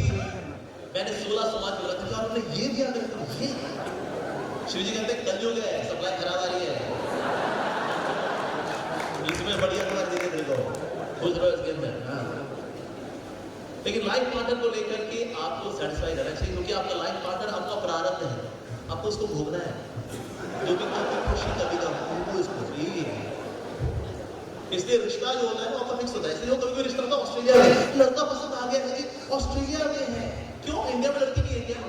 मैंने 16 सोमवार के व्रत रखा और उन्होंने ये दिया, ये शिव जी कहते हैं कलयुग है, सप्लाई खराब आ रही है, इसमें बढ़िया खबर देंगे तेरे को, खुश रहो इसके अंदर। लेकिन लाइफ पार्टनर को लेकर के आपको सेटिस्फाई रहना चाहिए, क्योंकि आपका लाइफ पार्टनर आपका प्रारब्ध है, आपको उसको भोगना है। जो भी आपकी खुशी कभी का उसको इसलिए रिश्ता जो होता है वो आपका फिक्स होता है। इसलिए कभी कोई रिश्ता होता है ऑस्ट्रेलिया में, लड़का पसंद आ गया है, ऑस्ट्रेलिया में है, क्यों इंडिया में लड़की नहीं है क्या?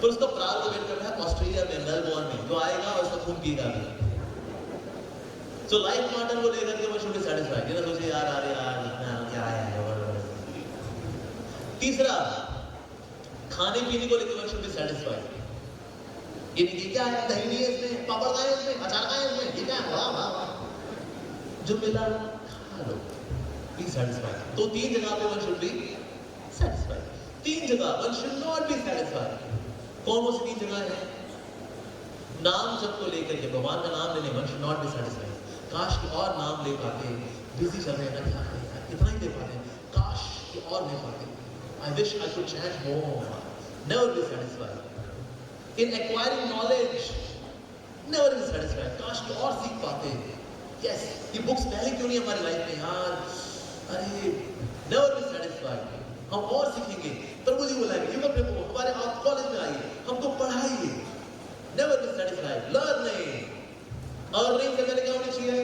तो उसका प्रारब्ध वेट करना है ऑस्ट्रेलिया में, मेलबोर्न में, जो आएगा और उसका खून पिएगा भी। सो लाइफ पार्टनर को लेकर के वो शुड बी सेटिस्फाइड। ये ना सोचे यार अरे यार इतना क्या आया है। तीसरा, खाने पीने को लेकर वन शुड बी सेटिस्फाइड। ये क्या है, दही नहीं है इसमें, पापड़ का है इसमें, अचार का है इसमें, ये क्या है, वाह वाह वाह, जो मिला खा लो, बी सेटिस्फाइड। तो 3 जगह पे वन शुड बी सेटिस्फाइड। 3 जगह one should not be satisfied. कौन सी 3 जगह है? नाम सबको लेकर के, भगवान का नाम लेने one should not be satisfied. काश की और नाम ले पाते, बिजी चल रहे हैं, क्या करें, इतना ही ले पाते, काश की और ले पाते। I wish I could chant more. Never be satisfied. In acquiring knowledge, never be satisfied. काश की और सीख पाते। Yes, ये बुक्स पहले क्यों नहीं हमारी लाइफ में यार? अरे, never be satisfied. हम और सीखेंगे। प्रभु जी बोलेंगे, युवा प्रभु हमारे आप कॉलेज में आइए, हमको पढ़ाइए। Never be satisfied. Learning. Earning से पहले क्या होनी चाहिए?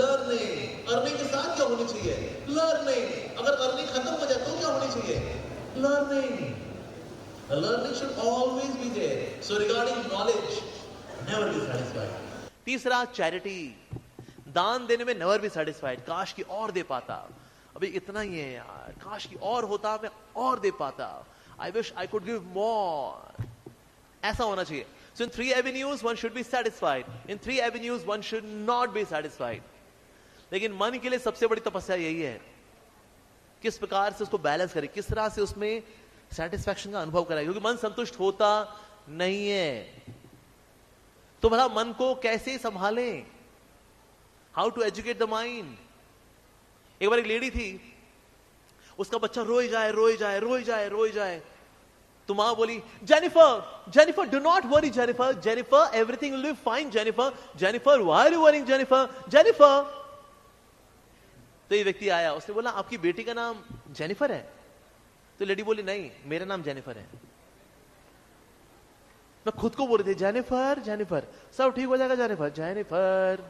Learning. Earning के साथ क्या होनी चाहिए? Learning. अगर earning खत्म हो जाए तो क्या होनी चाहिए? Learning. Learning should always be there. So regarding knowledge, never be satisfied. तीसरा, चैरिटी, दान देने में never be satisfied. काश की और दे पाता, अभी इतना ही है यार, काश की और होता, मैं और दे पाता, I wish I could give more. ऐसा होना चाहिए. So in 3 avenues one should be satisfied. In 3 avenues one should not be satisfied. लेकिन मन के लिए सबसे बड़ी तपस्या यही है, किस प्रकार से उसको बैलेंस करें, किस तरह से उसमें सेटिस्फैक्शन का अनुभव कराए, क्योंकि मन संतुष्ट होता नहीं है। तो भला मन को कैसे संभालें? How to educate the mind. एक बार एक लेडी थी, उसका बच्चा रोए जाए रोए जाए रोए जाए रोए जाए, तो मां बोली, Jennifer Jennifer do not worry Jennifer, Jennifer everything will be fine Jennifer, Jennifer why are you worrying Jennifer, Jennifer. तो ये व्यक्ति आया, उसने बोला आपकी बेटी का नाम जेनिफर है? तो लेडी बोली नहीं, मेरा नाम जेनिफर है। मैं खुद को बोल रही थी जेनिफर जेनिफर, सब ठीक हो जाएगा जेनिफर जेनिफर।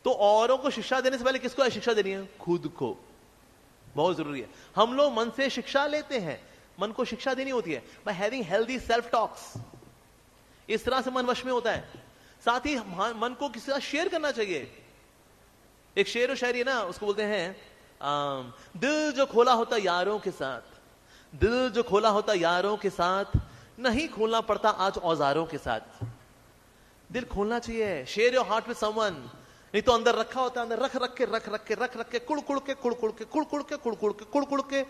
तो औरों को शिक्षा देने से पहले किसको शिक्षा देनी है? खुद को। बहुत जरूरी है। हम लोग मन से शिक्षा लेते हैं, मन को शिक्षा देनी होती है by having healthy self talks. इस तरह से मन वश में होता है। साथ ही मन को किसी के साथ शेयर करना चाहिए। एक शेर और शायरी है ना, उसको बोलते हैं दिल जो खोला होता यारों के साथ, दिल जो खोला होता यारों के साथ, नहीं खोलना पड़ता आज औजारों के साथ। दिल खोलना चाहिए। Share your heart with someone. नहीं तो अंदर रखा होता है, अंदर रख रख के कुड़ कुड़ के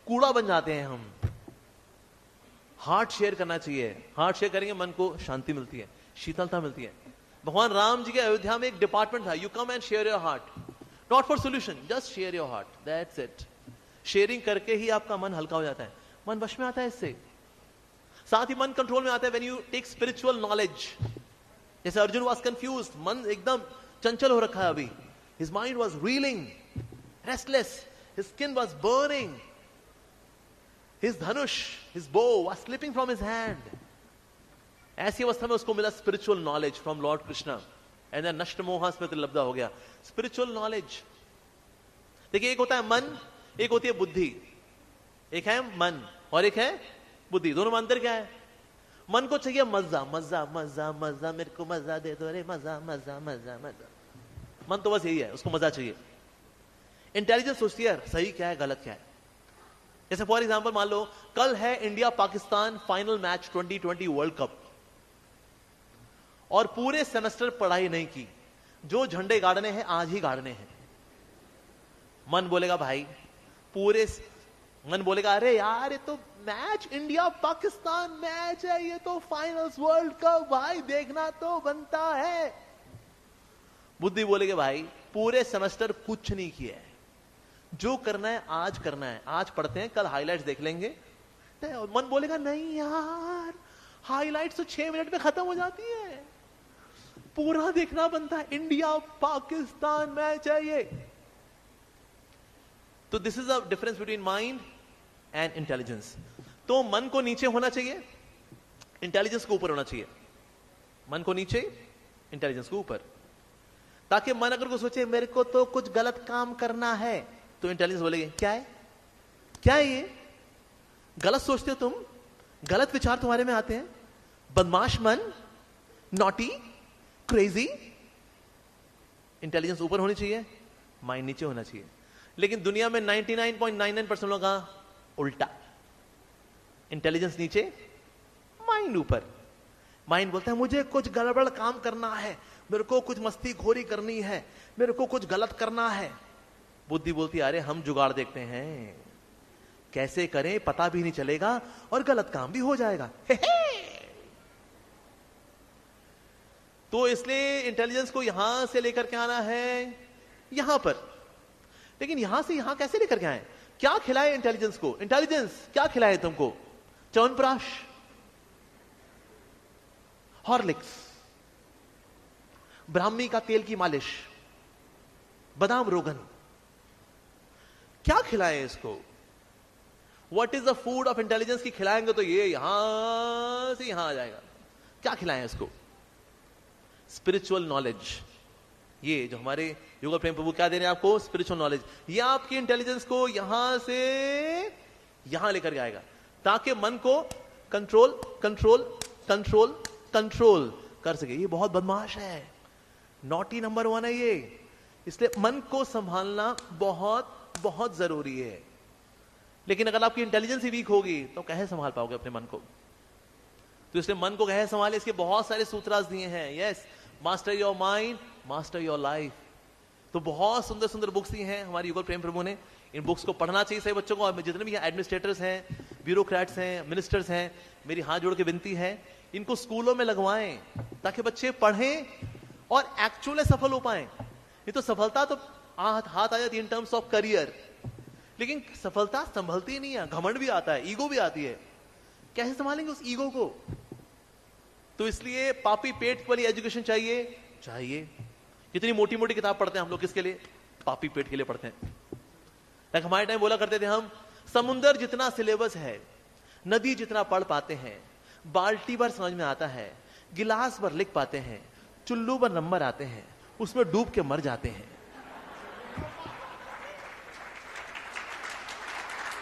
कूड़ा बन जाते हैं हम। हार्ट शेयर करना चाहिए। हार्ट शेयर करेंगे मन को शांति मिलती है, शीतलता मिलती है। भगवान राम जी के अयोध्या में एक डिपार्टमेंट था, you come and share your heart, not for solution, just share your heart, that's it. Sharing करके ही आपका मन हल्का हो जाता है, मन वश में आता है इससे। साथ ही मन कंट्रोल में आता है when you take spiritual knowledge. जैसे अर्जुन वाज कंफ्यूज्ड, मन एकदम चंचल हो रखा है अभी, his mind was reeling, restless, his skin was burning, his धनुष, his bow was slipping from his hand. ऐसी अवस्था में उसको मिला spiritual knowledge from lord Krishna, and नष्ट मोह स्मृति लब्धा हो गया। Spiritual knowledge. देखिए, एक होता है मन, एक होती है बुद्धि। एक है मन और एक है बुद्धि। दोनों में अंतर क्या है? मन को चाहिए मजा मजा मजा मजा, मेरे को मजा दे दो रे, मजा मजा मजा मजा। मन तो बस यही है, उसको मजा चाहिए। इंटेलिजेंस सोचती है सही क्या है गलत क्या है। जैसे फॉर एग्जांपल मान लो कल है India Pakistan final match 2020 world cup, और पूरे सेमेस्टर पढ़ाई नहीं की, जो झंडे गाड़ने हैं आज ही गाड़ने हैं। मन बोलेगा भाई पूरे, मन बोलेगा अरे यार ये तो मैच इंडिया पाकिस्तान मैच है, ये तो फाइनल्स वर्ल्ड कप भाई देखना तो बनता है। बुद्धि बोलेगी भाई पूरे सेमेस्टर कुछ नहीं किया है, जो करना है आज करना है, आज पढ़ते हैं कल हाइलाइट्स देख लेंगे। मन बोलेगा नहीं यार हाइलाइट्स तो 6 मिनट में खत्म हो जाती है, पूरा देखना बनता है, इंडिया पाकिस्तान मैच है ये। तो this is the difference between mind and intelligence. तो मन को नीचे होना चाहिए, इंटेलिजेंस को ऊपर होना चाहिए। मन को नीचे, इंटेलिजेंस को ऊपर। ताकि मन अगर को सोचे मेरे को तो कुछ गलत काम करना है, तो इंटेलिजेंस बोलेगी क्या है, क्या है ये, गलत सोचते हो तुम, गलत विचार तुम्हारे में आते हैं, बदमाश मन, नॉटी, क्रेजी। इंटेलिजेंस ऊपर होनी चाहिए, माइंड नीचे होना चाहिए। लेकिन दुनिया में 99.99% लोगों का उल्टा, इंटेलिजेंस नीचे, माइंड ऊपर। माइंड बोलता है मुझे कुछ गड़बड़ काम करना है, मेरे को कुछ मस्ती खोरी करनी है, मेरे को कुछ गलत करना है। बुद्धि बोलती है अरे हम जुगाड़ देखते हैं, कैसे करें पता भी नहीं चलेगा और गलत काम भी हो जाएगा। तो इसलिए इंटेलिजेंस को यहां से लेकर के आना है यहां पर। लेकिन यहां से यहां कैसे लेकर के आए? क्या खिलाए इंटेलिजेंस को? इंटेलिजेंस क्या खिलाए तुमको? च्यवनप्राश, हॉर्लिक्स, ब्राह्मी का तेल की मालिश, बादाम रोगन, क्या खिलाए इसको? What is the food of intelligence की खिलाएंगे तो ये यहां से यहां आ जाएगा। क्या खिलाएं इसको? Spiritual knowledge. ये जो हमारे युगल प्रेम प्रभु क्या दे रहे हैं आपको? Spiritual knowledge. ये आपकी इंटेलिजेंस को यहां से यहां लेकर जाएगा, ताकि मन को कंट्रोल कंट्रोल कंट्रोल कंट्रोल कर सके। ये बहुत बदमाश है, नॉटी नंबर 1 है ये। इसलिए मन को संभालना बहुत बहुत जरूरी है। लेकिन अगर आपकी इंटेलिजेंस ही वीक होगी तो कैसे संभाल पाओगे अपने मन को? तो इसलिए मन को कैसे संभाले, इसके बहुत सारे सूत्रास दिए हैं। Yes, master your mind, master your life. तो बहुत सुंदर सुंदर बुक्स दी हैं हमारी युगल प्रेम प्रभु ने। इन बुक्स को पढ़ना चाहिए सभी बच्चों को। और जितने भी एडमिनिस्ट्रेटर्स हैं, ब्यूरोक्रेट्स हैं, मिनिस्टर्स हैं, मेरी हाथ जोड़ के विनती है, इनको स्कूलों में लगवाएं ताकि बच्चे पढ़ें और एक्चुअली सफल हो पाएं। ये तो सफलता तो हाथ आ जाती है इन टर्म्स ऑफ करियर, लेकिन सफलता संभलती नहीं है, घमंड भी आता है, ईगो भी आती है। कैसे संभालेंगे उस ईगो को? तो इसलिए पापी पेट वाली एजुकेशन चाहिए। कितनी मोटी मोटी किताब पढ़ते हैं हम लोग, किसके लिए? पापी पेट के लिए पढ़ते हैं। लाइक हमारे टाइम बोला करते थे हम, समुंदर जितना सिलेबस है, नदी जितना पढ़ पाते हैं, बाल्टी भर समझ में आता है, गिलास भर लिख पाते हैं, चुल्लू भर नंबर आते हैं, उसमें डूब के मर जाते हैं।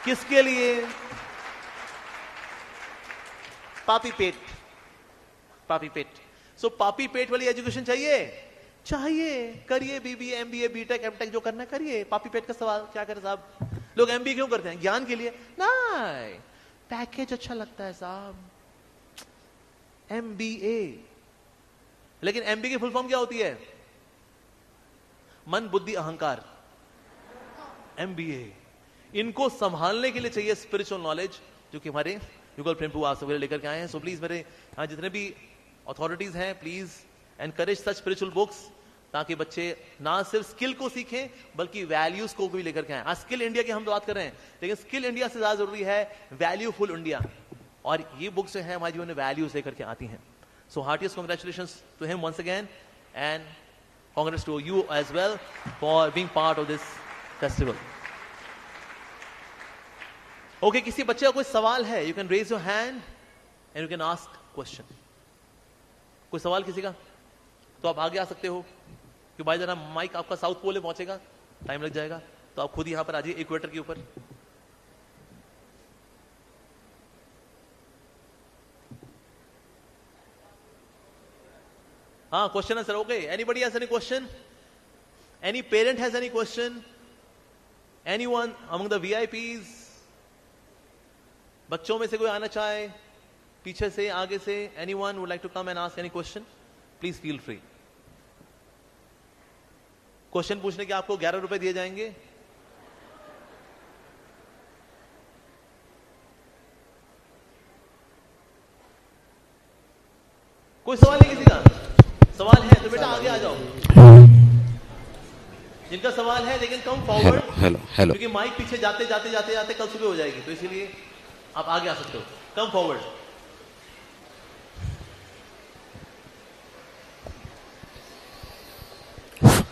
किसके लिए? पापी पेट। सो पापी पेट वाली एजुकेशन चाहिए। करिए बीबीए, एमबीए, बीटेक, एमटेक जो करना करिए। पापी पेट का सवाल क्या करें साहब? लोग एमबीए क्यों करते हैं? ज्ञान के लिए? नहीं, पैकेज अच्छा लगता है साहब, एमबीए। लेकिन एमबीए की फुल फॉर्म क्या होती है? मन, बुद्धि, अहंकार। एमबीए इनको संभालने के लिए चाहिए स्पिरिचुअल नॉलेज, जो कि हमारे युगल प्रेम प्रभु आप सवेरे लेकर के आए हैं। सो प्लीज मेरे यहाँ जितने भी अथॉरिटीज हैं, please encourage such spiritual books, ताकि बच्चे ना सिर्फ स्किल को सीखें बल्कि वैल्यूज को भी लेकर के आए। आज स्किल इंडिया की हम बात कर रहे हैं, लेकिन स्किल इंडिया से ज्यादा जरूरी है वैल्यूफुल इंडिया, और ये बुक्स जो है हमारे जीवन में वैल्यूज लेकर के आती हैं। So heartiest congratulations to him once again, and congrats to you as well for being part of this festival. Okay, किसी बच्चे का कोई सवाल है? You can raise your hand and you can ask question. कोई सवाल किसी का? तो आप आगे आ सकते हो, कि भाई जरा माइक आपका साउथ पोल में पहुंचेगा, टाइम लग जाएगा, तो आप खुद यहां पर आ जाइए इक्वेटर के ऊपर। हाँ, क्वेश्चन है sir. Okay, anybody has any question? Any parent has any question? Anyone among the VIPs? बच्चों में से कोई आना चाहे, पीछे से, आगे से? Anyone would like to come and ask any question? Please feel free. Question पूछने के आपको 11 रुपए दिए जाएंगे। कोई सवाल नहीं किसी का? सवाल है तो बेटा आगे आ जाओ, जिनका सवाल है, लेकिन कम फॉरवर्ड। हेलो क्योंकि माइक पीछे जाते कल सुबह हो जाएगी, तो इसीलिए आप आगे आ सकते हो। Come forward.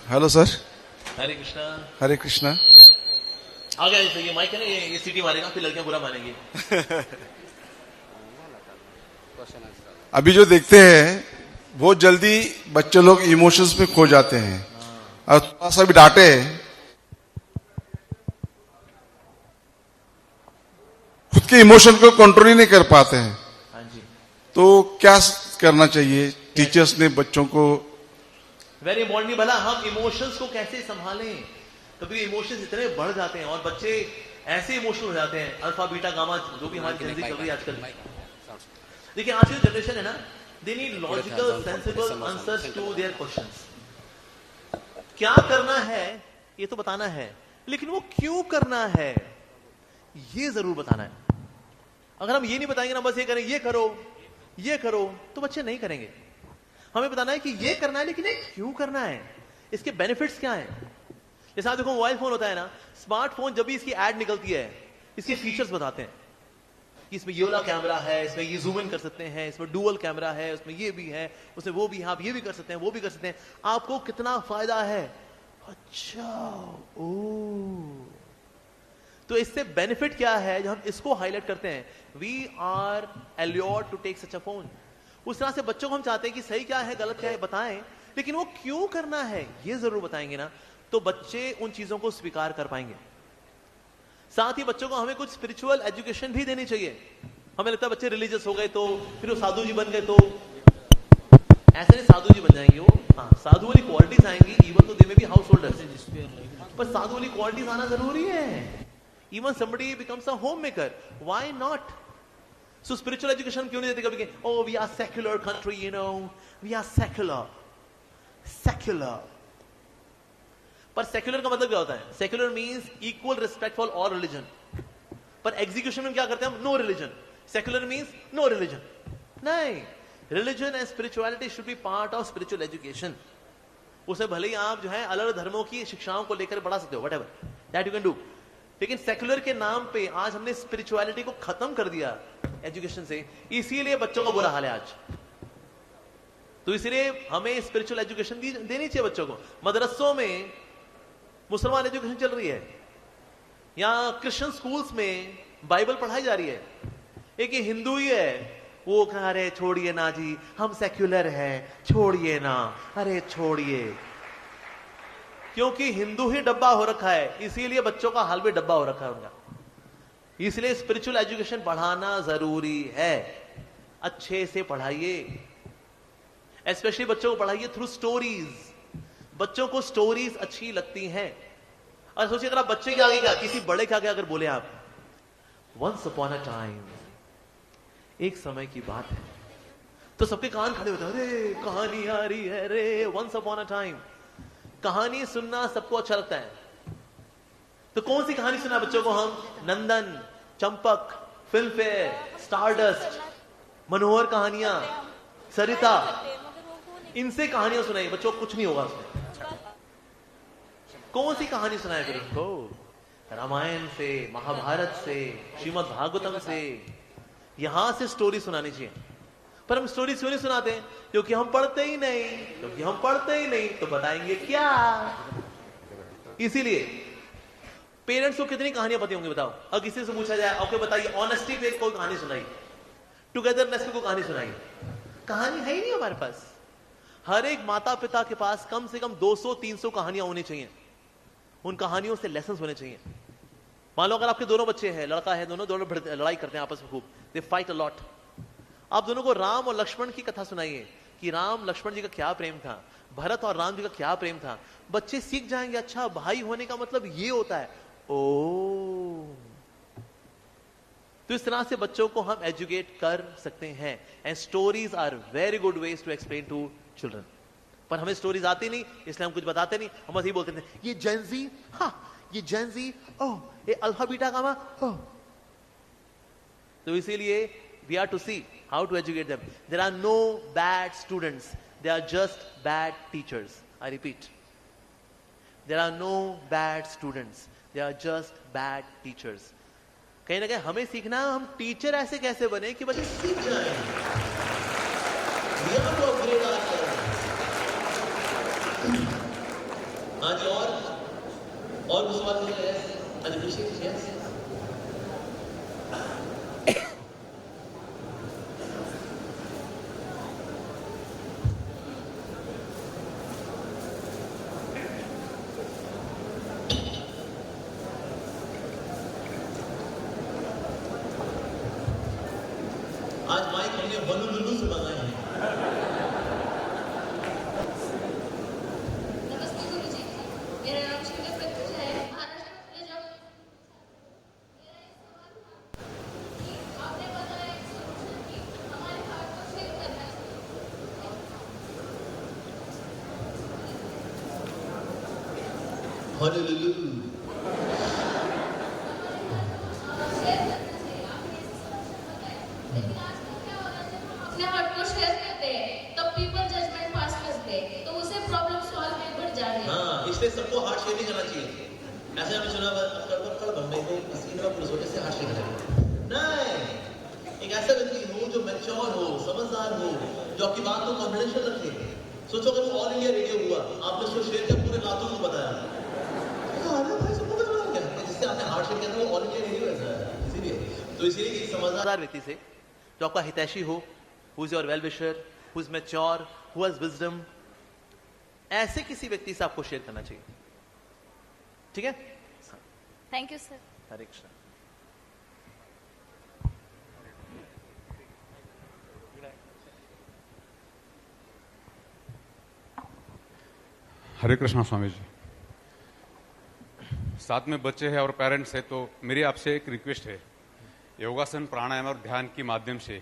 Hello sir. Hare Krishna. Hare Krishna. आगे आ जाइए, माइक है ना, ये सीटी मारेगा, फिर लड़कियां बुरा मानेंगी। अभी जो देखते हैं बहुत जल्दी बच्चे लोग इमोशंस में खो जाते हैं, और थोड़ा सा भी डांटे खुद के इमोशन को कंट्रोल ही नहीं कर पाते हैं। हाँ जी, तो क्या करना चाहिए टीचर्स ने बच्चों को? Very important. भला हम इमोशंस को कैसे संभालें? कभी इमोशंस इतने बढ़ जाते हैं और बच्चे ऐसे इमोशनल हो जाते हैं, अल्फा बीटा गामा, जो भी हमारी जिंदगी चल रही है आजकल। देखिए आज की जनरेशन है ना, they need logical sensible answers to their questions. क्या करना है ये तो बताना है, लेकिन वो क्यों करना है ये जरूर बताना है। अगर हम ये नहीं बताएंगे ना, बस ये करें, ये करो, तो बच्चे नहीं करेंगे। हमें बताना है कि ये करना है, लेकिन ये क्यों करना है, इसके बेनिफिट्स क्या हैं। जैसे आप देखो मोबाइल फोन होता है ना, स्मार्टफोन जब भी इसकी एड निकलती है, इसके फीचर्स बताते हैं कि इसमें ये वाला कैमरा है, इसमें ये जूम इन कर सकते हैं, इसमें डुअल कैमरा है, उसमें ये भी है, उसमें वो भी है, आप ये भी कर सकते हैं, वो भी कर सकते हैं, आपको कितना फायदा है। अच्छा, ओ, तो इससे बेनिफिट क्या है, जब हम इसको हाईलाइट करते हैं, we are allured to take such a phone. उस तरह से बच्चों को हम चाहते हैं कि सही क्या है, गलत क्या है बताएं, लेकिन वो क्यों करना है ये जरूर बताएंगे ना, तो बच्चे उन चीजों को स्वीकार कर पाएंगे। साथ ही बच्चों को हमें कुछ स्पिरिचुअल एजुकेशन भी देनी चाहिए। हमें लगता है बच्चे रिलीजियस हो गए तो फिर वो साधु जी बन गए, तो ऐसे नहीं साधु जी बन जाएंगे वो। हाँ, साधु वाली क्वालिटीज आएंगी, इवन तो दे में भी हाउस होल्डर्स, पर साधु वाली क्वालिटीज आना जरूरी है। Even somebody becomes a homemaker, why not? So spiritual education क्यों नहीं देते कभी? Oh, we are secular country, you know, we are secular. पर secular का मतलब क्या होता है? Secular means equal respect for all religion. पर एग्जीक्यूशन में क्या करते हैं हम? No religion. Secular means no religion. नहीं, religion and spirituality should be part of spiritual education. उसे भले ही आप जो है अलग अलग धर्मों की शिक्षाओं को लेकर बढ़ा सकते हो, whatever that you can do, लेकिन सेक्युलर के नाम पे आज हमने स्पिरिचुअलिटी को खत्म कर दिया एजुकेशन से. इसीलिए बच्चों का बुरा हाल है आज. तो इसलिए हमें स्पिरिचुअल एजुकेशन देनी चाहिए बच्चों को. मदरसों में मुसलमान एजुकेशन चल रही है, या क्रिश्चियन स्कूल्स में बाइबल पढ़ाई जा रही है. एक ये हिंदू ही है, वो कह रहे छोड़िए ना जी, हम सेक्युलर हैं, छोड़िए ना, अरे छोड़िए. क्योंकि हिंदू ही डब्बा हो रखा है, इसीलिए बच्चों का हाल भी डब्बा हो रखा है उनका. इसलिए स्पिरिचुअल एजुकेशन पढ़ाना जरूरी है. अच्छे से पढ़ाइए, स्पेशली बच्चों को पढ़ाइए थ्रू स्टोरीज. बच्चों को स्टोरीज अच्छी लगती हैं. और सोचिए अगर आप बच्चे के आगे क्या, किसी बड़े के आगे अगर बोले आप, वंस अपॉन अ टाइम, एक समय की बात है, तो सबके कान खड़े होते हैं. अरे कहानी आ रही है रे, वंस अपॉन अ टाइम. कहानी सुनना सबको अच्छा लगता है. तो कौन सी कहानी सुना बच्चों को हम? नंदन, चंपक, फिल्म फेयर, स्टारडस्ट, मनोहर कहानियां, सरिता, इनसे कहानियां सुनाई. बच्चों को कुछ नहीं होगा उसमें. कौन सी कहानी सुनाए फिर उनको? रामायण से, महाभारत से, श्रीमद् भागवतम से, यहां से स्टोरी सुनानी चाहिए. पर हम स्टोरी क्यों नहीं सुनाते? क्योंकि हम पढ़ते ही नहीं. क्योंकि हम पढ़ते ही नहीं तो बताएंगे क्या? इसीलिए पेरेंट्स को कितनी कहानियां पता होंगी बताओ? अगर किसी से पूछा जाए, ओके बताइए, ऑनेस्टी पे कोई कहानी सुनाई, टुगेदरनेस पे कोई कहानी सुनाई. कहानी है ही नहीं हमारे पास. हर एक माता पिता के पास कम से कम 200-300 कहानियां होनी चाहिए. उन कहानियों से लेसन होने चाहिए. मान लो अगर आपके दोनों बच्चे हैं, लड़का है, दोनों लड़ाई करते हैं आपस में खूब, दे फाइट अ लॉट. आप दोनों को राम और लक्ष्मण की कथा सुनाइए कि राम लक्ष्मण जी का क्या प्रेम था, भरत और राम जी का क्या प्रेम था. बच्चे सीख जाएंगे, अच्छा भाई होने का मतलब ये होता है. ओ, तो इस तरह से बच्चों को हम एजुकेट कर सकते हैं. And stories are very good ways to explain to children. पर हमें स्टोरीज आती नहीं, इसलिए हम कुछ बताते नहीं. हम बस ये बोलते थे, ये जेनजी, हाँ ये जेनजी, ओह ये अल्फा बीटा गामा, ओह. तो इसीलिए we are to see how to educate them. There are no bad students, they are just bad teachers. I repeat, there are no bad students, they are just bad teachers. कहीं ना कहीं हमें सीखना, हम teacher ऐसे कैसे बने कि बच्चे सीख जाएं. We have to upgrade ourselves. हाँ जी, और कुछ सवाल है? अभिषेक, yes. आज माइक हमने बलू से मंगाए हैं. नमस्ते गुरुजी, मेरा नाम शिवला प्रत्युष है. महाराष्ट्र में जब मेरा एक सवाल था कि आपने बताया एक सोल्यूशन की हमारे हार्ट को शेयर करना चाहिए. हालेलुया. अपने हार्ट को शेयर करते हैं तो पीपल जजमेंट पास करते हैं, तो उसे प्रॉब्लम सॉल्व में बढ़ जा रही है. हाँ, इसलिए सबको हार्ट शेयर नहीं करना चाहिए. ऐसे हमने सुना कल बम्बई को किसी ने पुलिस वजह से हार्ट शेयर करेगा. नहीं, एक ऐसा व्यक्ति हो जो मैच्योर हो, समझदार हो, जो आपकी बात को कॉन्फिडेंशियल रखे. सोचो अगर ऑल इंडिया रेडियो हुआ, आपने उसको शेयर किया, पूरे रातों को बताया, भाई सबको पता लग गया, जिससे आपने हार्ट शेयर किया था वो ऑल इंडिया रेडियो ऐसा है. इसीलिए तो इसीलिए एक समझदार व्यक्ति से जो आपका हितैषी हो, who is your well wisher, who is mature, who has wisdom, ऐसे किसी व्यक्ति से आपको शेयर करना चाहिए. ठीक है? Thank you sir. Hare Krishna. Hare Krishna Swami ji. साथ में बच्चे हैं और पेरेंट्स है, तो मेरी आपसे एक रिक्वेस्ट है. योगासन, प्राणायाम और ध्यान के माध्यम से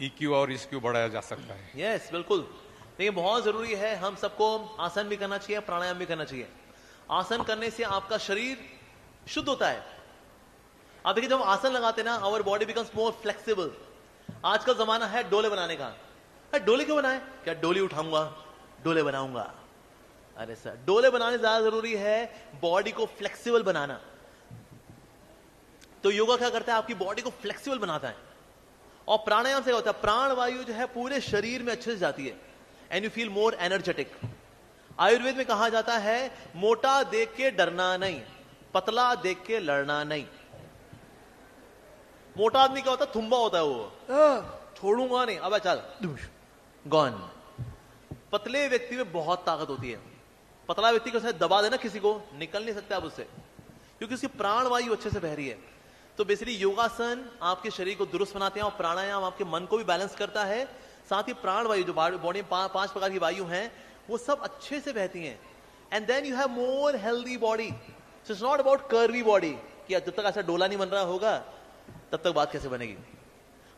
EQ और EQ बढ़ाया जा सकता है. यस, बिल्कुल. लेकिन बहुत जरूरी है, हम सबको आसन भी करना चाहिए, प्राणायाम भी करना चाहिए. आसन करने से आपका शरीर शुद्ध होता है. आप देखिए जब हम आसन लगाते हैं ना, our body becomes more flexible. आजकल जमाना है डोले बनाने का। अरे डोले क्यों बनाए? क्या डोली उठाऊंगा, डोले बनाऊंगा? अरे सर, डोले बनाने ज्यादा जरूरी है बॉडी को फ्लेक्सिबल बनाना। तो योगा क्या करता है? आपकी बॉडी को फ्लेक्सिबल बनाता है। और प्राणायाम से क्या होता है? प्राण वायु जो है पूरे शरीर में अच्छे से जाती है and you feel more energetic. Ayurveda में कहा जाता है मोटा देख के डरना नहीं, पतला देख के लड़ना नहीं। मोटा आदमी क्या होता है? थुम्बा होता है वो, छोड़ूंगा नहीं, अब चल गॉन। पतले व्यक्ति में बहुत ताकत होती है। पतला व्यक्ति को शायद दबा देना किसी को, निकल नहीं सकते आप उससे, क्योंकि उसकी प्राण वायु अच्छे से बह रही है। तो बेसिकली योगासन आपके शरीर को दुरुस्त बनाते हैं और प्राणायाम आपके मन को भी बैलेंस करता है। साथ ही प्राण वायु जो बॉडी में 5 प्रकार की वायु हैं वो सब अच्छे से बहती हैं and then you have more healthy body. So it's not about curvy body कि जब तक ऐसा डोला नहीं बन रहा होगा तब तक बात कैसे बनेगी।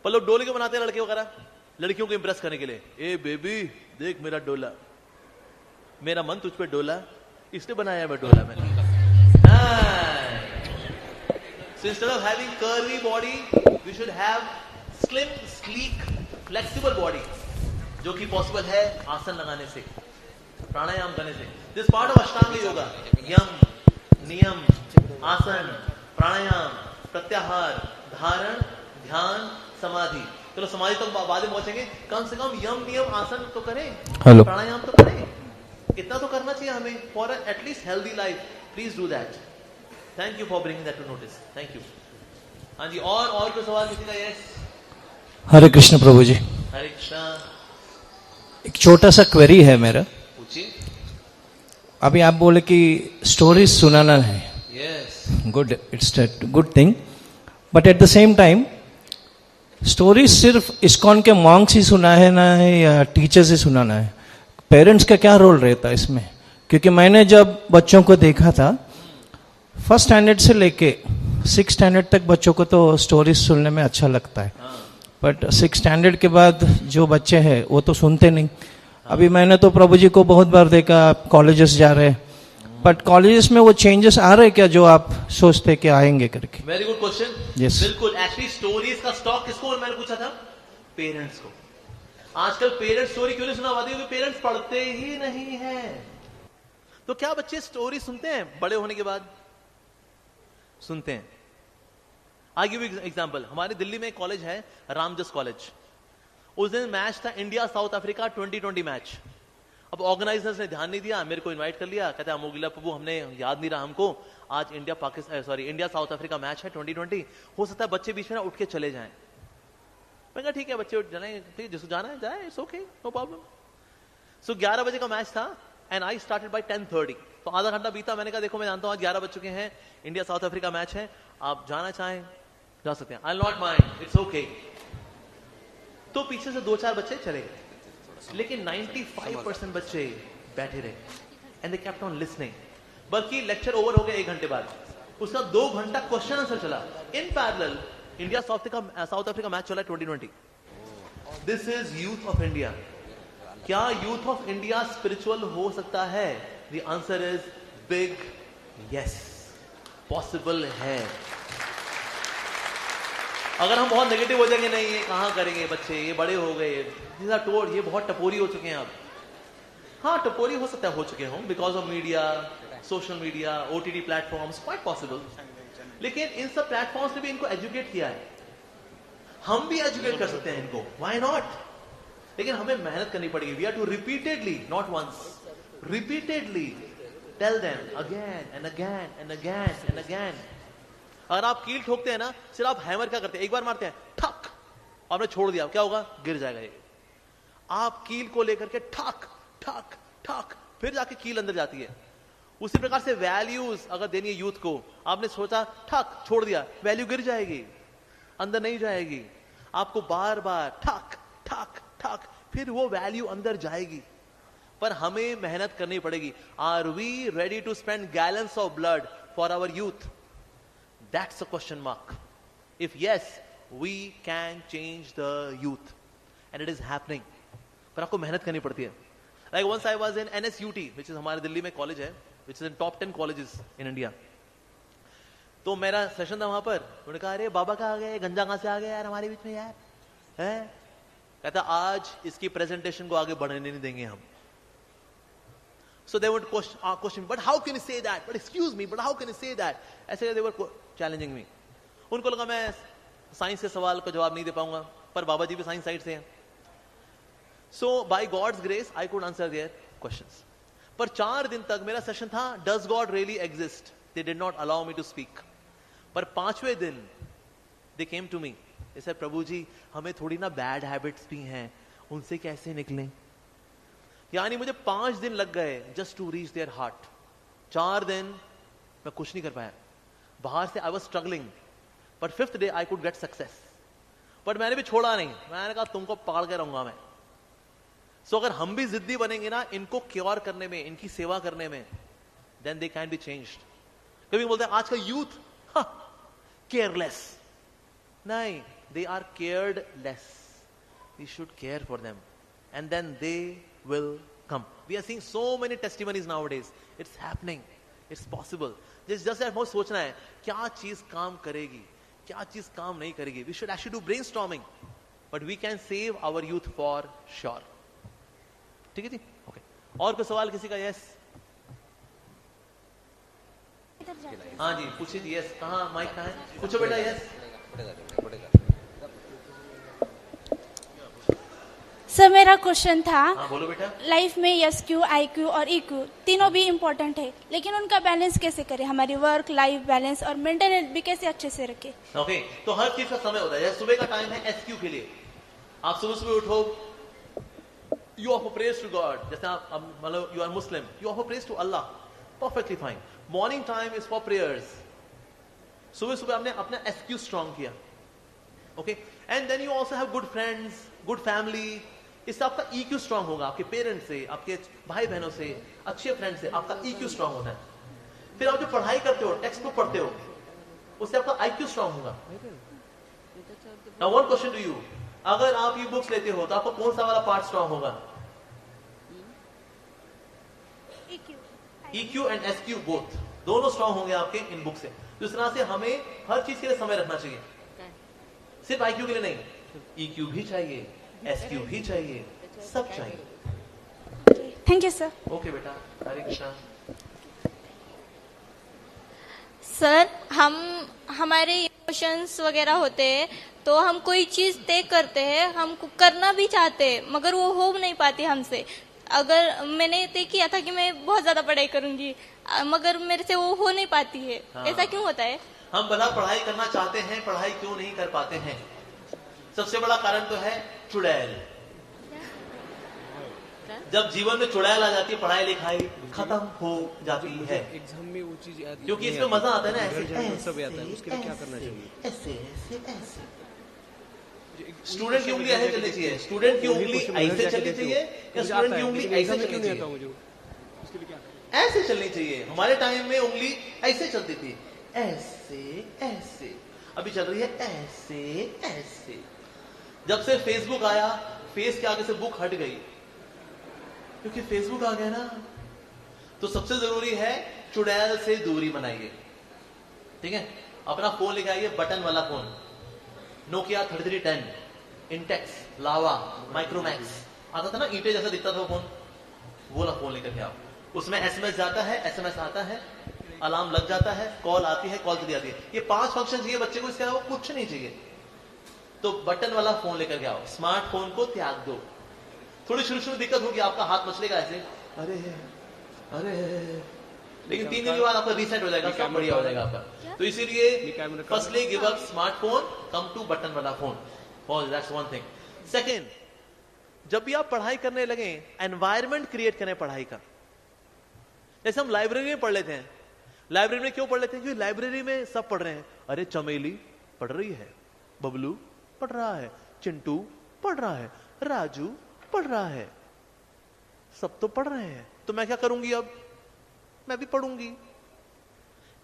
पर लोग डोले क्यों बनाते हैं? लड़के वगैरह लड़कियों को इंप्रेस करने के लिए। ए बेबी देख मेरा डोला, मेरा मन तुझ पे डोला, इसलिए बनाया मैं डोला मैंने। So instead of having curvy body, we should have slim, sleek, flexible body, जो कि पॉसिबल है आसन लगाने से, प्राणायाम करने से। दिस पार्ट ऑफ अष्टांग योगा, यम, नियम, आसन, प्राणायाम, प्रत्याहार, धारण, ध्यान, समाधि। चलो समाधि तो बाद में पहुंचेंगे, कम से कम यम नियम आसन तो करें, प्राणायाम तो करें, इतना तो करना चाहिए हमें for at least healthy life. Please do that. Thank you for bringing that to notice. Thank you. हाँ जी, और कोई सवाल किसी का? यस। हरे कृष्ण प्रभु जी। हरे कृष्णा। एक छोटा सा क्वेरी है मेरा। पूछिए। अभी आप बोले कि स्टोरीज सुनाना है। Yes. Good, it's good thing, but at the same time stories सिर्फ इस्कॉन के मॉन्क्स ही सुना है ना है या टीचर्स ही सुनाना है? पेरेंट्स का क्या रोल रहता है इसमें? क्योंकि मैंने जब बच्चों को देखा था, फर्स्ट स्टैंडर्ड से लेके 6 स्टैंडर्ड तक बच्चों को तो स्टोरीज सुनने में अच्छा लगता है, बट 6 स्टैंडर्ड के बाद जो बच्चे हैं वो तो सुनते नहीं। अभी मैंने तो प्रभु जी को बहुत बार देखा, कॉलेजेस जा रहे, बट कॉलेजेस में वो चेंजेस आ रहे क्या जो आप सोचते कि आएंगे करके? Very good question. Yes. बिल्कुल। एक्चुअली स्टोरीज का स्टॉक किसको मैंने पूछा था? पेरेंट्स को। आजकल पेरेंट्स स्टोरी क्यों नहीं सुना पाते? क्योंकि पेरेंट्स पढ़ते ही नहीं है। तो क्या बच्चे स्टोरी सुनते हैं बड़े होने के बाद? सुनते हैं। I give you example. हमारे दिल्ली में एक कॉलेज है, रामजस कॉलेज। उस दिन मैच था इंडिया साउथ अफ्रीका 2020 मैच। अब ऑर्गेनाइजर्स ने ध्यान नहीं दिया, मेरे को इनवाइट कर लिया, कहते हैं अमोगिला प्रभु हमने याद नहीं रहा हमको, आज इंडिया साउथ अफ्रीका मैच है 2020, हो सकता है बच्चे बीच में ना उठ के चले जाएं। मैं कहा ठीक है बच्चे उठ जाए, ठीक है जिसको जाना है जाए, इट्स ओके, नो प्रॉब्लम। सो 11 बजे का मैच था एंड आई स्टार्टेड बाय 10:30। तो आधा घंटा बीता, मैंने कहा देखो मैं जानता हूं आज 11 बज चुके हैं, इंडिया साउथ अफ्रीका मैच है, आप जाना चाहें जा सकते हैं, I will not mind, it's okay. तो पीछे से 2-4 बच्चे चले गए, लेकिन 95% बच्चे बैठे रहे and they kept on listening. बल्कि लेक्चर ओवर हो गया 1 घंटे बाद, उसका 2 घंटा क्वेश्चन आंसर चला in parallel. India south Africa match चला 2020। This is youth of India. क्या यूथ ऑफ इंडिया स्पिरिचुअल हो सकता है? The answer is big yes, possible है। अगर हम बहुत नेगेटिव हो जाएंगे, नहीं ये कहां करेंगे बच्चे, ये बड़े हो गए, ये बहुत टपोरी हो चुके हैं अब। हाँ टपोरी हो सकता है, हो चुके हों because of media, social media, OTT platforms, quite possible. लेकिन इन सब प्लेटफॉर्म्स ने भी इनको एजुकेट किया है, हम भी एजुकेट कर सकते हैं इनको, व्हाई नॉट? लेकिन हमें मेहनत करनी पड़ेगी। We are to repeatedly, not once, repeatedly tell them again and again and again and again. अगर आप कील ठोकते हैं ना, सिर्फ आप हैमर क्या करते हैं, एक बार मारते हैं ठक, आपने छोड़ दिया, क्या होगा? गिर जाएगा ये। आप कील को लेकर के ठक ठक ठक, फिर जाके कील अंदर जाती है। उसी प्रकार से वैल्यूज अगर देनी है यूथ को, आपने सोचा ठक छोड़ दिया, वैल्यू गिर जाएगी, अंदर नहीं जाएगी। आपको बार बार ठक ठक ठक, फिर वो वैल्यू अंदर जाएगी। पर हमें मेहनत करनी पड़ेगी। Are we ready to spend gallons of blood for our youth? That's a question mark. If yes, we can change the youth, and it is happening. पर आपको मेहनत करनी पड़ती है। Like once I was in NSUT, which is हमारे दिल्ली में college है, which is in top 10 colleges in India. तो मेरा सेशन था वहां पर, उन्होंने कहा अरे बाबा कहाँ आ गए, गंजा कहां से आ गया यार हमारे बीच में यार है। कहता आज इसकी प्रेजेंटेशन को आगे बढ़ने नहीं देंगे हम। So they would question, but how can you say that? But excuse me, but how can you say that? ऐसे they were challenging me. उनको लगा मैं साइंस के सवाल का जवाब नहीं दे पाऊंगा, पर बाबा जी भी साइंस साइड से हैं। So by God's grace, I could answer their questions. पर 4 दिन तक मेरा सेशन था Does God really exist? They did not allow me to speak. पर 5वें दिन they came to me. They said, प्रभु जी हमें थोड़ी ना बैड हैबिट्स भी हैं, उनसे कैसे निकलें? यानी मुझे 5 दिन लग गए just to reach their heart. 4 दिन मैं कुछ नहीं कर पाया, बाहर से I was struggling, but 5th day I could get success. But मैंने भी छोड़ा नहीं, मैंने कहा तुमको पकड़ के रहूंगा मैं। सो अगर हम भी जिद्दी बनेंगे ना इनको क्योर करने में, इनकी सेवा करने में, then they can be changed. कभी बोलते हैं आज का यूथ केयरलेस, नहीं, they are cared less. We should care for them and then they will come. We are seeing so many testimonies nowadays. It's happening. It's possible. Just that हमें सोचना है क्या चीज काम करेगी, क्या चीज काम नहीं करेगी. We should actually do brainstorming, but we can save our youth for sure. ठीक है जी? Okay. और कोई सवाल किसी का? Yes. हाँ जी पूछिए जी. Yes. कहाँ माइक कहाँ है? पूछो बेटा. Yes. सर मेरा क्वेश्चन था, हाँ बोलो बेटा. लाइफ में SQ, IQ और EQ तीनों भी इम्पोर्टेंट है, लेकिन उनका बैलेंस कैसे करें? हमारी वर्क लाइफ बैलेंस और मेंटल हेल्थ भी कैसे अच्छे से रखें? ओके, तो हर चीज का समय होता है. सुबह का टाइम है SQ के लिए. आप सुबह सुबह उठो, you offer praise to God. जैसे आप मतलब you are Muslim, you offer praise to Allah, perfectly fine. Morning time is for prayers. सुबह सुबह आपने अपना SQ स्ट्रॉन्ग किया. Okay, and then you also have good friends, good family. इससे आपका EQ स्ट्रांग होगा. आपके पेरेंट्स से, आपके भाई बहनों से, अच्छे फ्रेंड से आपका EQ स्ट्रांग होता है. फिर आप जो पढ़ाई करते हो, टेक्स्ट बुक पढ़ते हो, उससे आपका IQ स्ट्रांग होगा. Now one question to you, अगर आप ये बुक्स लेते हो तो आपको कौन सा वाला पार्ट स्ट्रांग होगा? EQ एंड SQ बोथ, दोनों स्ट्रांग होंगे आपके इन बुक से. तो इस तरह से हमें हर चीज के लिए समय रखना चाहिए, सिर्फ IQ के लिए नहीं. EQ भी चाहिए, SQ भी चाहिए, सब चाहिए. Thank you sir. ओके बेटा. हरे कृष्णा. सर हमारे इमोशंस वगैरह होते हैं, तो हम कोई चीज तय करते हैं, हम करना भी चाहते हैं मगर वो हो नहीं पाती हमसे. अगर मैंने तय किया था कि मैं बहुत ज्यादा पढ़ाई करूंगी, मगर मेरे से वो हो नहीं पाती है. हाँ. ऐसा क्यों होता है? हम भला पढ़ाई करना चाहते हैं, पढ़ाई क्यों नहीं कर पाते हैं? सबसे बड़ा कारण तो है चुड़ैल. जब जीवन में चुड़ैल आ जाती है, पढ़ाई लिखाई खत्म हो जाती है. एग्जाम में वो चीज क्योंकि इसमें मजा आता है ना. ऐसे सब आता है, उसके लिए क्या करना चाहिए? ऐसे ऐसे ऐसे. स्टूडेंट की उंगली ऐसे चलनी चाहिए, स्टूडेंट की उंगली ऐसे चलनी चाहिए, या स्टूडेंट की उंगली ऐसे चलनी चाहिए? ऐसे चलनी चाहिए. हमारे टाइम में उंगली ऐसे चलती थी, ऐसे ऐसे. अभी चल रही है ऐसे ऐसे. जब से फेसबुक आया, फेस के आगे से बुक हट गई, क्योंकि फेसबुक आ गया ना. तो सबसे जरूरी है चुड़ैल से दूरी बनाइए. ठीक है, अपना फोन लेके आइए, बटन वाला फोन, नोकिया 3310, इंटेक्स, लावा, माइक्रोमैक्स आता था ना, ईंटे जैसा दिखता था फोन, वो वाला फोन लेकर के आओ. उसमें SMS जाता है, SMS आता है, अलार्म लग जाता है, कॉल आती है, कॉल चली आती है. ये 5 फंक्शन चाहिए बच्चे को, इसके अलावा कुछ नहीं चाहिए. तो बटन वाला फोन लेकर के आओ, स्मार्टफोन को त्याग दो. थोड़ी शुरू शुरू दिक्कत होगी, आपका हाथ मचलेगा ऐसे, अरे अरे, लेकिन 3 दिन के बाद आपका रीसेट हो जाएगा, सब बढ़िया हो जाएगा आपका. तो इसीलिए firstly give up smartphone, come to button वाला phone. That's one thing. Second, जब भी आप पढ़ाई करने लगे, एनवायरमेंट क्रिएट करें पढ़ाई का. जैसे हम लाइब्रेरी में पढ़ लेते हैं. लाइब्रेरी में क्यों पढ़ लेते हैं? क्योंकि लाइब्रेरी में सब पढ़ रहे हैं. अरे चमेली पढ़ रही है, बबलू पढ़ रहा है, चिंटू पढ़ रहा है, राजू पढ़ रहा है, सब तो पढ़ रहे हैं, तो मैं क्या करूंगी? अब मैं भी पढ़ूंगी.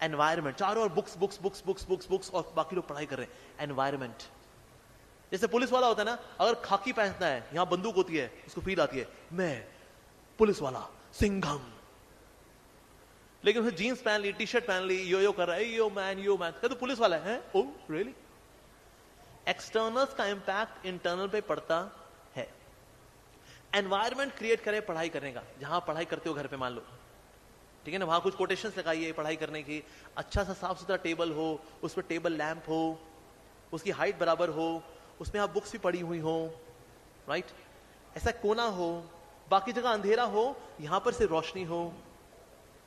एनवायरमेंट, चारों ओर books books books books books books, और बाकी लोग पढ़ाई कर रहे हैं. एनवायरमेंट. जैसे पुलिस वाला होता है ना, अगर खाकी पहनता है, यहां बंदूक होती है, उसको फील आती है, मैं पुलिस वाला सिंघम. लेकिन उसने जीन्स पहन ली, टी शर्ट पहन ली, यो कर रहा है, यो मैन, तो पुलिस वाला है। Oh really? एक्सटर्नल्स का इंपैक्ट इंटरनल पे पड़ता है। एनवायरमेंट क्रिएट करे पढ़ाई करने का। जहां पढ़ाई करते हो घर पे मान लो, ठीक है ना, वहां कुछ कोटेशंस लगाइए पढ़ाई करने की। अच्छा सा साफ सुथरा टेबल हो, उस पर टेबल लैंप हो, उसकी हाइट बराबर हो, उसमें आप बुक्स भी पड़ी हुई हो, राइट? ऐसा कोना हो, बाकी जगह अंधेरा हो, यहां पर से रोशनी हो,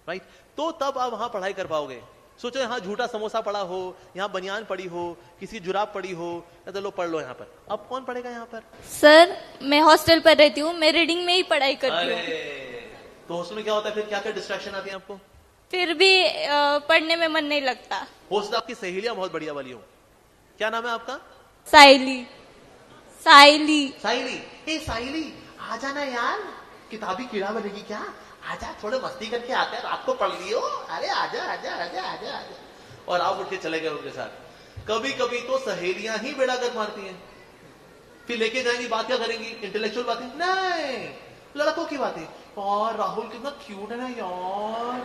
राइट? तो तब आप वहां पढ़ाई कर पाओगे। सोचो यहां झूठा समोसा पड़ा हो, यहां बनियान पड़ी हो, किसी की जुराब पड़ी हो, तो लो पढ़ लो यहां पर। अब कौन पढ़ेगा यहां पर? सर मैं हॉस्टल पर रहती हूँ, मैं रीडिंग में ही पढ़ाई करती हूँ। तो हॉस्टल में क्या होता है फिर? क्या क्या डिस्ट्रैक्शन आती है आपको? फिर भी पढ़ने में मन नहीं लगता। हॉस्टल आपकी सहेलियां बहुत बढ़िया वाली हो। क्या नाम है आपका? साइली। ए साइली, आ जाना यार, किताबी कीड़ा बनेगी क्या? आजा, थोड़े मस्ती करके आते हैं, रात को पढ़ लियो। अरे आजा आजा आजा आजा आजा। और आप उठ के चले गए उनके साथ। कभी कभी तो सहेलियां ही बेड़ा गर्क मारती हैं, फिर लेके जाएंगी, बात क्या करेंगी? इंटेलेक्चुअल बातें नहीं, लड़कों की बातें। और राहुल कितना क्यूट है ना यार,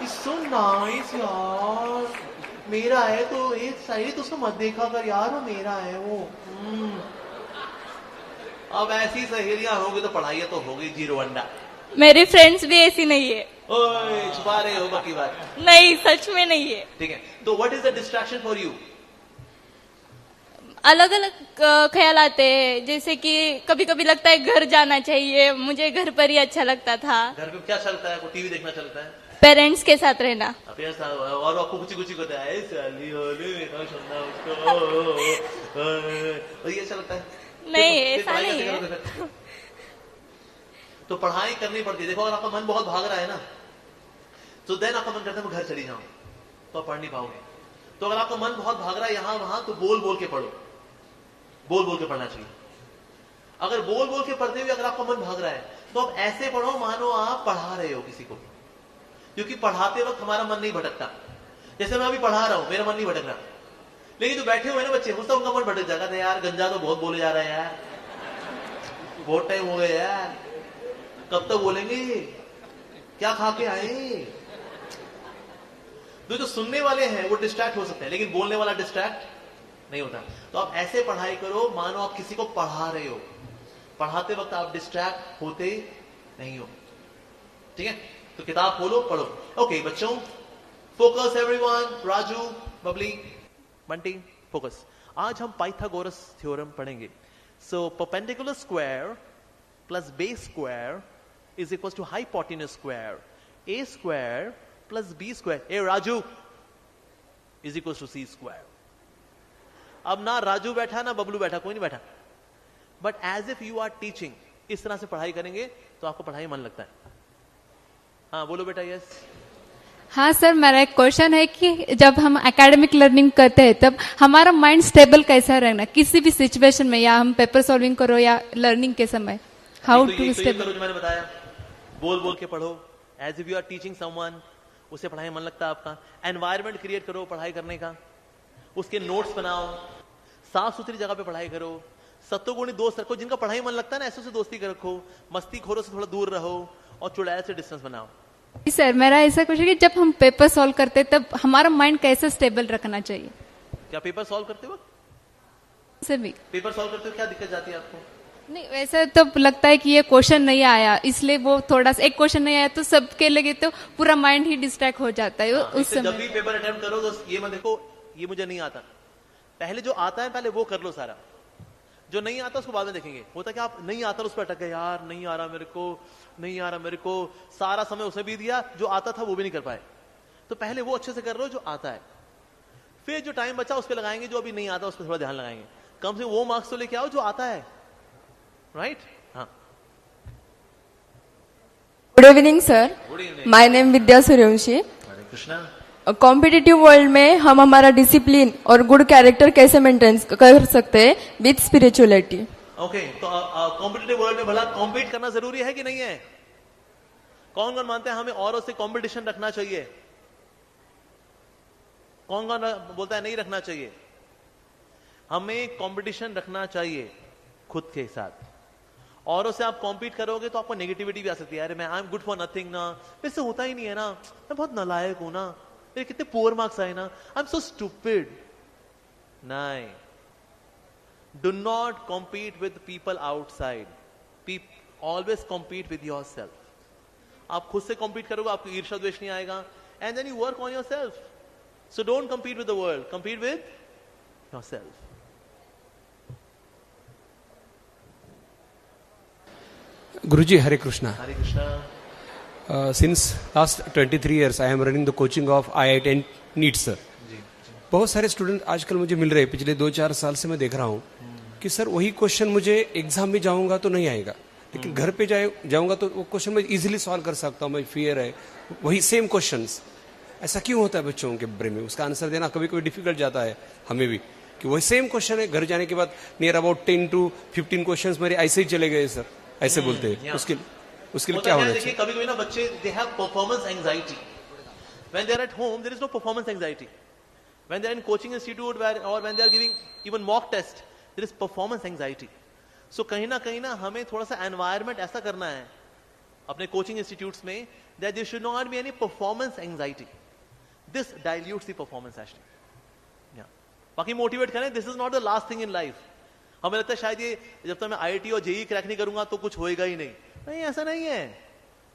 इट्स सो नाइस यार, मेरा है तो एक साइड तो उसको मत देखा कर यार, वो मेरा है वो। अब ऐसी सहेलियां होगी तो पढ़ाई तो होगी जीरो अंडा। मेरी फ्रेंड्स भी ऐसी नहीं है। ओए छुपा रहे हो बाकी बात। नहीं, सच में नहीं है। ठीक है, तो what is the distraction for you? अलग अलग ख्याल आते हैं, जैसे कि कभी कभी लगता है घर जाना चाहिए, मुझे घर पर ही अच्छा लगता था। घर पे क्या चलता है? टीवी देखना चलता है, पेरेंट्स के साथ रहना। और आपको कुछ कुछ होता है, ये अच्छा लगता है? नहीं, ऐसा नहीं है। तो पढ़ाई करनी पड़ती है। देखो अगर आपका मन बहुत भाग रहा है ना, तो देन आपका मन करता है मैं घर चली जाऊं, तो आप पढ़ नहीं पाओगे। तो अगर आपका मन बहुत भाग रहा है यहां वहां, तो बोल बोल के पढ़ो, बोल बोल के पढ़ना चाहिए। अगर बोल बोल के पढ़ते हुए अगर आपका मन भाग रहा है, तो आप ऐसे पढ़ो मानो आप पढ़ा रहे हो किसी को, क्योंकि पढ़ाते वक्त हमारा मन नहीं भटकता। जैसे मैं अभी पढ़ा रहा हूं, मेरा मन नहीं भटक रहा, लेकिन जो बैठे हुए ना बच्चे, हो सकता है उनका मन भटक जाएगा। यार गंजा तो बहुत बोले जा रहा है यार, बहुत टाइम हो गया यार, कब तक बोलेंगे, क्या खा के आए? तो जो सुनने वाले हैं वो डिस्ट्रैक्ट हो सकते हैं, लेकिन बोलने वाला डिस्ट्रैक्ट नहीं होता। तो आप ऐसे पढ़ाई करो मानो आप किसी को पढ़ा रहे हो, पढ़ाते वक्त आप डिस्ट्रैक्ट होते नहीं हो, ठीक है? तो किताब खोलो, पढ़ो। ओके बच्चों, focus everyone, Raju, Babli, Bunty, focus. आज हम पाइथागोरस थ्योरम पढ़ेंगे। So perpendicular square plus base square is equals to hypotenuse square, a square plus b square, A Raju, is equals to c square। अब ना राजू बैठा ना बबलू बैठा, कोई नहीं बैठा, but as if you are teaching, इस तरह से पढ़ाई करेंगे तो आपको पढ़ाई मन लगता है। हाँ बोलो बेटा। यस हाँ सर, मेरा एक क्वेश्चन है कि जब हम एकेडमिक लर्निंग करते हैं तब हमारा माइंड स्टेबल कैसा रहना किसी भी सिचुएशन में, या हम पेपर सॉल्विंग करो या लर्निंग के समय, हाउ टू स्टेबल? जो मैंने बताया, बोल बोल के पढ़ो, as if you are teaching someone, उससे पढ़ाई मन लगता है आपका। एनवायरनमेंट क्रिएट करो पढ़ाई करने का, उसके नोट्स बनाओ, साफ सुथरी जगह पे पढ़ाई करो, सत्तोगुणी दोस्त रखो, जिनका पढ़ाई मन लगता है ना ऐसे से दोस्ती रखो, मस्ती खोरों से थोड़ा दूर रहो, और चुड़ैल से डिस्टेंस बनाओ। सर मेरा ऐसा क्वेश्चन है कि जब हम पेपर सॉल्व करते तब हमारा माइंड कैसे स्टेबल रखना चाहिए? क्या पेपर सॉल्व करते हो? सर भी पेपर सॉल्व करते हो क्या दिक्कत जाती है आपको? नहीं, वैसे तो लगता है कि ये क्वेश्चन नहीं आया, इसलिए वो थोड़ा सा एक क्वेश्चन नहीं आया तो सबके लगे तो पूरा माइंड ही डिस्ट्रैक्ट हो जाता है। उस समय जब भी पेपर अटेम्प्ट करो तो ये मत देखो ये मुझे नहीं आता, पहले जो आता है पहले वो कर लो सारा, जो नहीं आता उसको बाद में देखेंगे। होता कि आप नहीं आता उस पर अटक गए, यार नहीं आ रहा मेरे को, नहीं आ रहा मेरे को, सारा समय उसमें भी दिया, जो आता था वो भी नहीं कर पाए। तो पहले वो अच्छे से कर लो जो आता है, फिर जो टाइम बचा उस पर लगाएंगे, जो अभी नहीं आता उस पर थोड़ा ध्यान लगाएंगे। कम से वो मार्क्स तो लेके आओ जो आता है, राइट? हाँ। Good evening sir, my name Vidya Suryavanshi. Hare Krishna. Competitive world में हम हमारा डिसिप्लिन और गुड कैरेक्टर कैसे मेंटेन कर सकते हैं विद स्पिरिचुअलिटी? ओके, तो कॉम्पिटिटिव वर्ल्ड में भला कॉम्पीट करना जरूरी है कि नहीं है? कौन कौन मानते हैं हमें औरों से कॉम्पिटिशन रखना चाहिए? कौन कौन बोलता है नहीं रखना चाहिए? हमें कॉम्पिटिशन रखना चाहिए खुद के साथ, औरों से आप कॉम्पीट करोगे तो आपको नेगेटिविटी भी आ सकती है, अरे मैं I am good for nothing ना, मेरे से होता ही नहीं है ना, मैं बहुत नालायक हूं ना, मेरे कितने पुअर मार्क्स आए ना, आई एम सो स्टूपिड. नहीं, do not compete with people outside, always compete with your self. आप खुद से कॉम्पीट करोगे, आपको ईर्ष्या द्वेष नहीं आएगा, and then you work on your self. So don't compete with the world, compete with your self. Guruji, Hare Krishna. Hare Krishna. Since last 23 years, I am running the coaching of IIT and NEET, sir. बहुत सारे student आजकल मुझे मिल रहे हैं, पिछले 2-4 साल से मैं देख रहा हूँ कि सर वही क्वेश्चन मुझे एग्जाम में जाऊंगा तो नहीं आएगा, लेकिन घर पे जाऊंगा तो वो क्वेश्चन मैं इजीली सॉल्व कर सकता हूँ. मैं फियर है वही सेम क्वेश्चंस. ऐसा क्यों होता है बच्चों के ब्रेन में? उसका आंसर देना कभी कभी डिफिकल्ट जाता है हमें भी, कि वही सेम क्वेश्चन है, घर जाने के बाद नियर अबाउट 10 to 15 क्वेश्चन मेरे ऐसे ही चले गए सर, ऐसे बोलते हैं. उसके लिए क्या होना चाहिए? कभी कभी ना बच्चे they have performance anxiety. When they are at home there is no performance anxiety. When they are in coaching institute और when they are giving even mock test there is performance anxiety. So कहीं ना हमें थोड़ा सा environment ऐसा करना है अपने कोचिंग इंस्टीट्यूट्स में that there should not be any performance anxiety. This dilutes the performance actually. बाकी मोटिवेट करें, this is not the last thing in life. हमें लगता है शायद ये जब तक मैं आईआईटी और जेईई क्रैक नहीं करूंगा तो कुछ होएगा ही नहीं. नहीं, ऐसा नहीं है.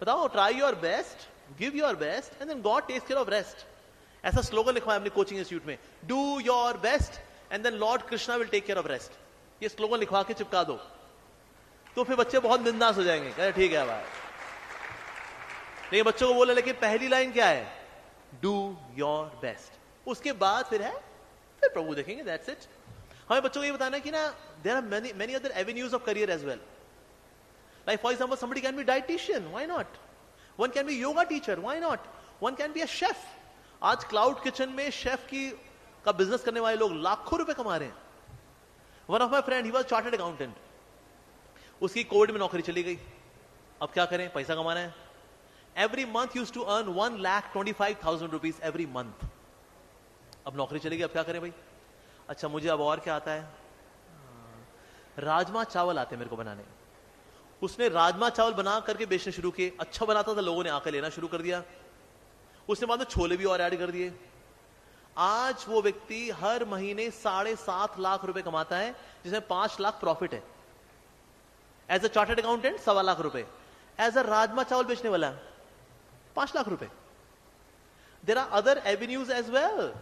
बताओ, try your best, give your best and then God takes care of rest. ऐसा स्लोगन लिखवा है अपने कोचिंग इंस्टीट्यूट में, do your best and then lord Krishna will take care of rest. ये स्लोगन लिखवा के चिपका दो तो फिर बच्चे बहुत बिंदास हो जाएंगे, कहे ठीक है भाई. नहीं, बच्चों को बोले लेकिन पहली लाइन क्या है? Do your best. उसके बाद फिर प्रभु देखेंगे, दैट्स इट. हमें बच्चों को ये बताना है कि ना there are many other avenues of career as well. Like for example somebody can be dietitian, why not? One can be yoga teacher, why not? One can be a chef. आज cloud kitchen में chef का business करने वाले लोग लाखों रुपए कमा रहे हैं. One of my friend, he was chartered accountant. उसकी कोविड में नौकरी चली गई. अब क्या करें, पैसा कमाना है. Every month used to earn 1,25,000 rupees every month. अब नौकरी चली गई, अब क्या करें भाई? अच्छा, मुझे अब और क्या आता है? राजमा चावल आते मेरे को बनाने. उसने राजमा चावल बना करके बेचने शुरू किए. अच्छा बनाता था, लोगों ने आकर लेना शुरू कर दिया. उसने बाद में छोले भी और ऐड कर दिए. आज वो व्यक्ति हर महीने 7.5 लाख रुपए कमाता है, जिसमें 5 लाख प्रॉफिट है. As a chartered accountant 1.25 lakh रुपए. एज अ राजमा चावल बेचने वाला 5 लाख रुपए. There are other avenues as well.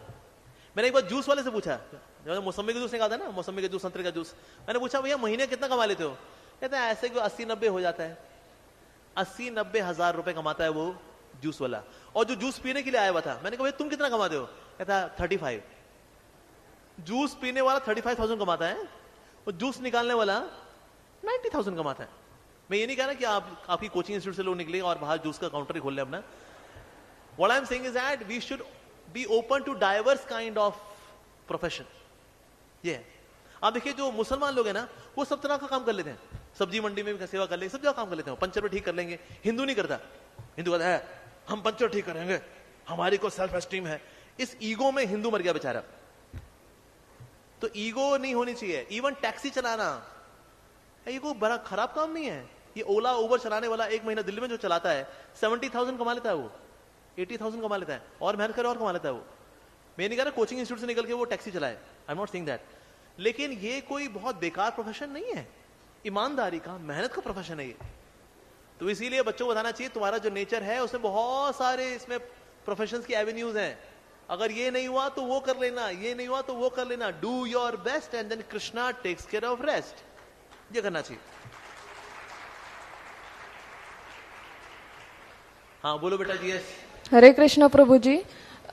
मैंने एक बार जूस वाले से पूछा, मौसमी का जूस निकालता है ना, मौसमी का जूस, संतरे का जूस. मैंने पूछा भैया महीने कितना कमा लेते हो? कहते हैं ऐसे 80-90 हो जाता है. 80-90 हजार रुपए कमाता है वो जूस वाला. और जो जूस पीने के लिए आया हुआ था, मैंने कहा भैया तुम कितना कमाते हो? कहता है 35. जूस पीने वाला 35,000 कमाता है और जूस निकालने वाला 90,000 कमाता है. मैं ये नहीं कह रहा कि आपकी कोचिंग इंस्टीट्यूट से लोग निकले और बाहर जूस का काउंटर ही खोल ले अपना. What I am saying is that we should be open to diverse kind of profession. ये आप देखिए, जो मुसलमान लोग हैं ना, वो सब तरह का काम कर लेते हैं. सब्जी मंडी में भी सेवा कर लेंगे, सब जगह काम कर लेते हैं. पंचर भी ठीक कर लेंगे. हिंदू नहीं करता. हिंदू कहता है हम पंचर ठीक करेंगे, हमारी को सेल्फ एस्टीम है. इस ईगो में हिंदू मर गया बेचारा. तो ईगो नहीं होनी चाहिए. इवन टैक्सी चलाना ये कोई बड़ा खराब काम नहीं है. ये ओला उबर चलाने वाला एक महीना दिल्ली में जो चलाता है 70,000 कमा लेता है, वो 80,000 कमा लेता है, और मेहनत करे और कमा लेता है वो. मैं नहीं कह रहा कोचिंग इंस्टीट्यूट से निकल के वो टैक्सी चलाए, आई एम नॉट सेइंग दैट. लेकिन ये कोई बहुत बेकार प्रोफेशन नहीं है. ईमानदारी का, मेहनत का प्रोफेशन है ये. तो इसीलिए बच्चों को बताना चाहिए तुम्हारा जो नेचर है उसमें बहुत सारे इसमें प्रोफेशंस की एवेन्यूज हैं. अगर ये नहीं हुआ तो वो कर लेना, ये नहीं हुआ तो वो कर लेना. Do your best and then Krishna takes care of rest. ये करना चाहिए. हाँ बोलो बेटा जी. यस. हरे कृष्णा प्रभु जी.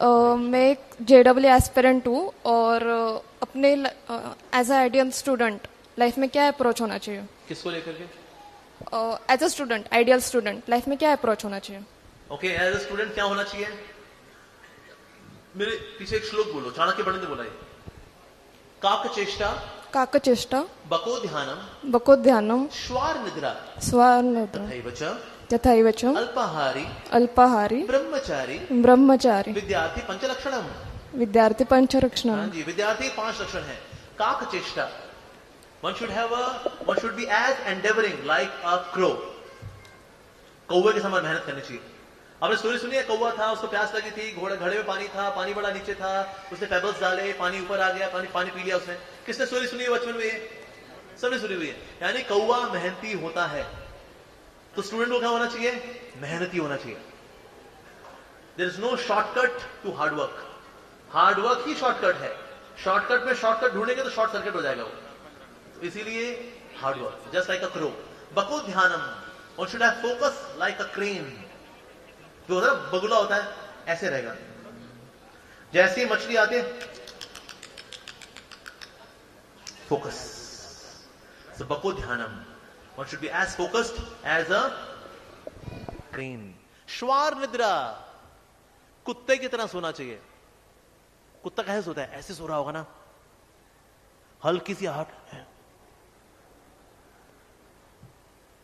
मैं एक JEE एस्पिरेंट हूँ और अपने as a ideal student life में क्या अप्रोच होना चाहिए? किसको लेकर के? As a student, ideal student life में क्या अप्रोच होना चाहिए? ओके, एज अ स्टूडेंट क्या होना चाहिए? मेरे पीछे एक श्लोक बोलो, चाणक्य पंडित ने बोला है. काकचेष्टा बकोध्यानम श्वार निद्रा तथैव च अल्पाहारी ब्रह्मचारी विद्यार्थी पंचलक्षणम. विद्यार्थी पंचलक्षणम. हाँ जी, विद्यार्थी 5 लक्षण है. काक चेष्टा, One should be as endeavoring like a crow. कौवे के समान मेहनत करनी चाहिए. आपने स्टोरी सुनी है, कौवा था, उसको प्यास लगी थी, घड़े में पानी था, पानी बड़ा नीचे था, उसने पेबल्स डाले, पानी ऊपर आ गया, पानी पी लिया उसने. किसने स्टोरी सुनी है बचपन में? सबने सुनी हुई है. यानी कौवा मेहनती होता है. तो स्टूडेंट को क्या होना चाहिए? मेहनती होना चाहिए. There is no shortcut to hard work. Hard work ही शॉर्टकट है. शॉर्टकट में शॉर्टकट ढूंढेंगे तो शॉर्ट सर्किट हो जाएगा वो. तो इसीलिए hard work, just like a crow. बको ध्यानम, और should have focus like a crane. जो होता है बगुला होता है, ऐसे रहेगा. जैसे ही मछली आती है, focus. So bako dhyanam. One should be as focused as a crane. श्वार निद्रा, कुत्ते की तरह सोना चाहिए. कुत्ता कैसे सोता है? ऐसे सो रहा होगा ना, हल्की सी आहट है.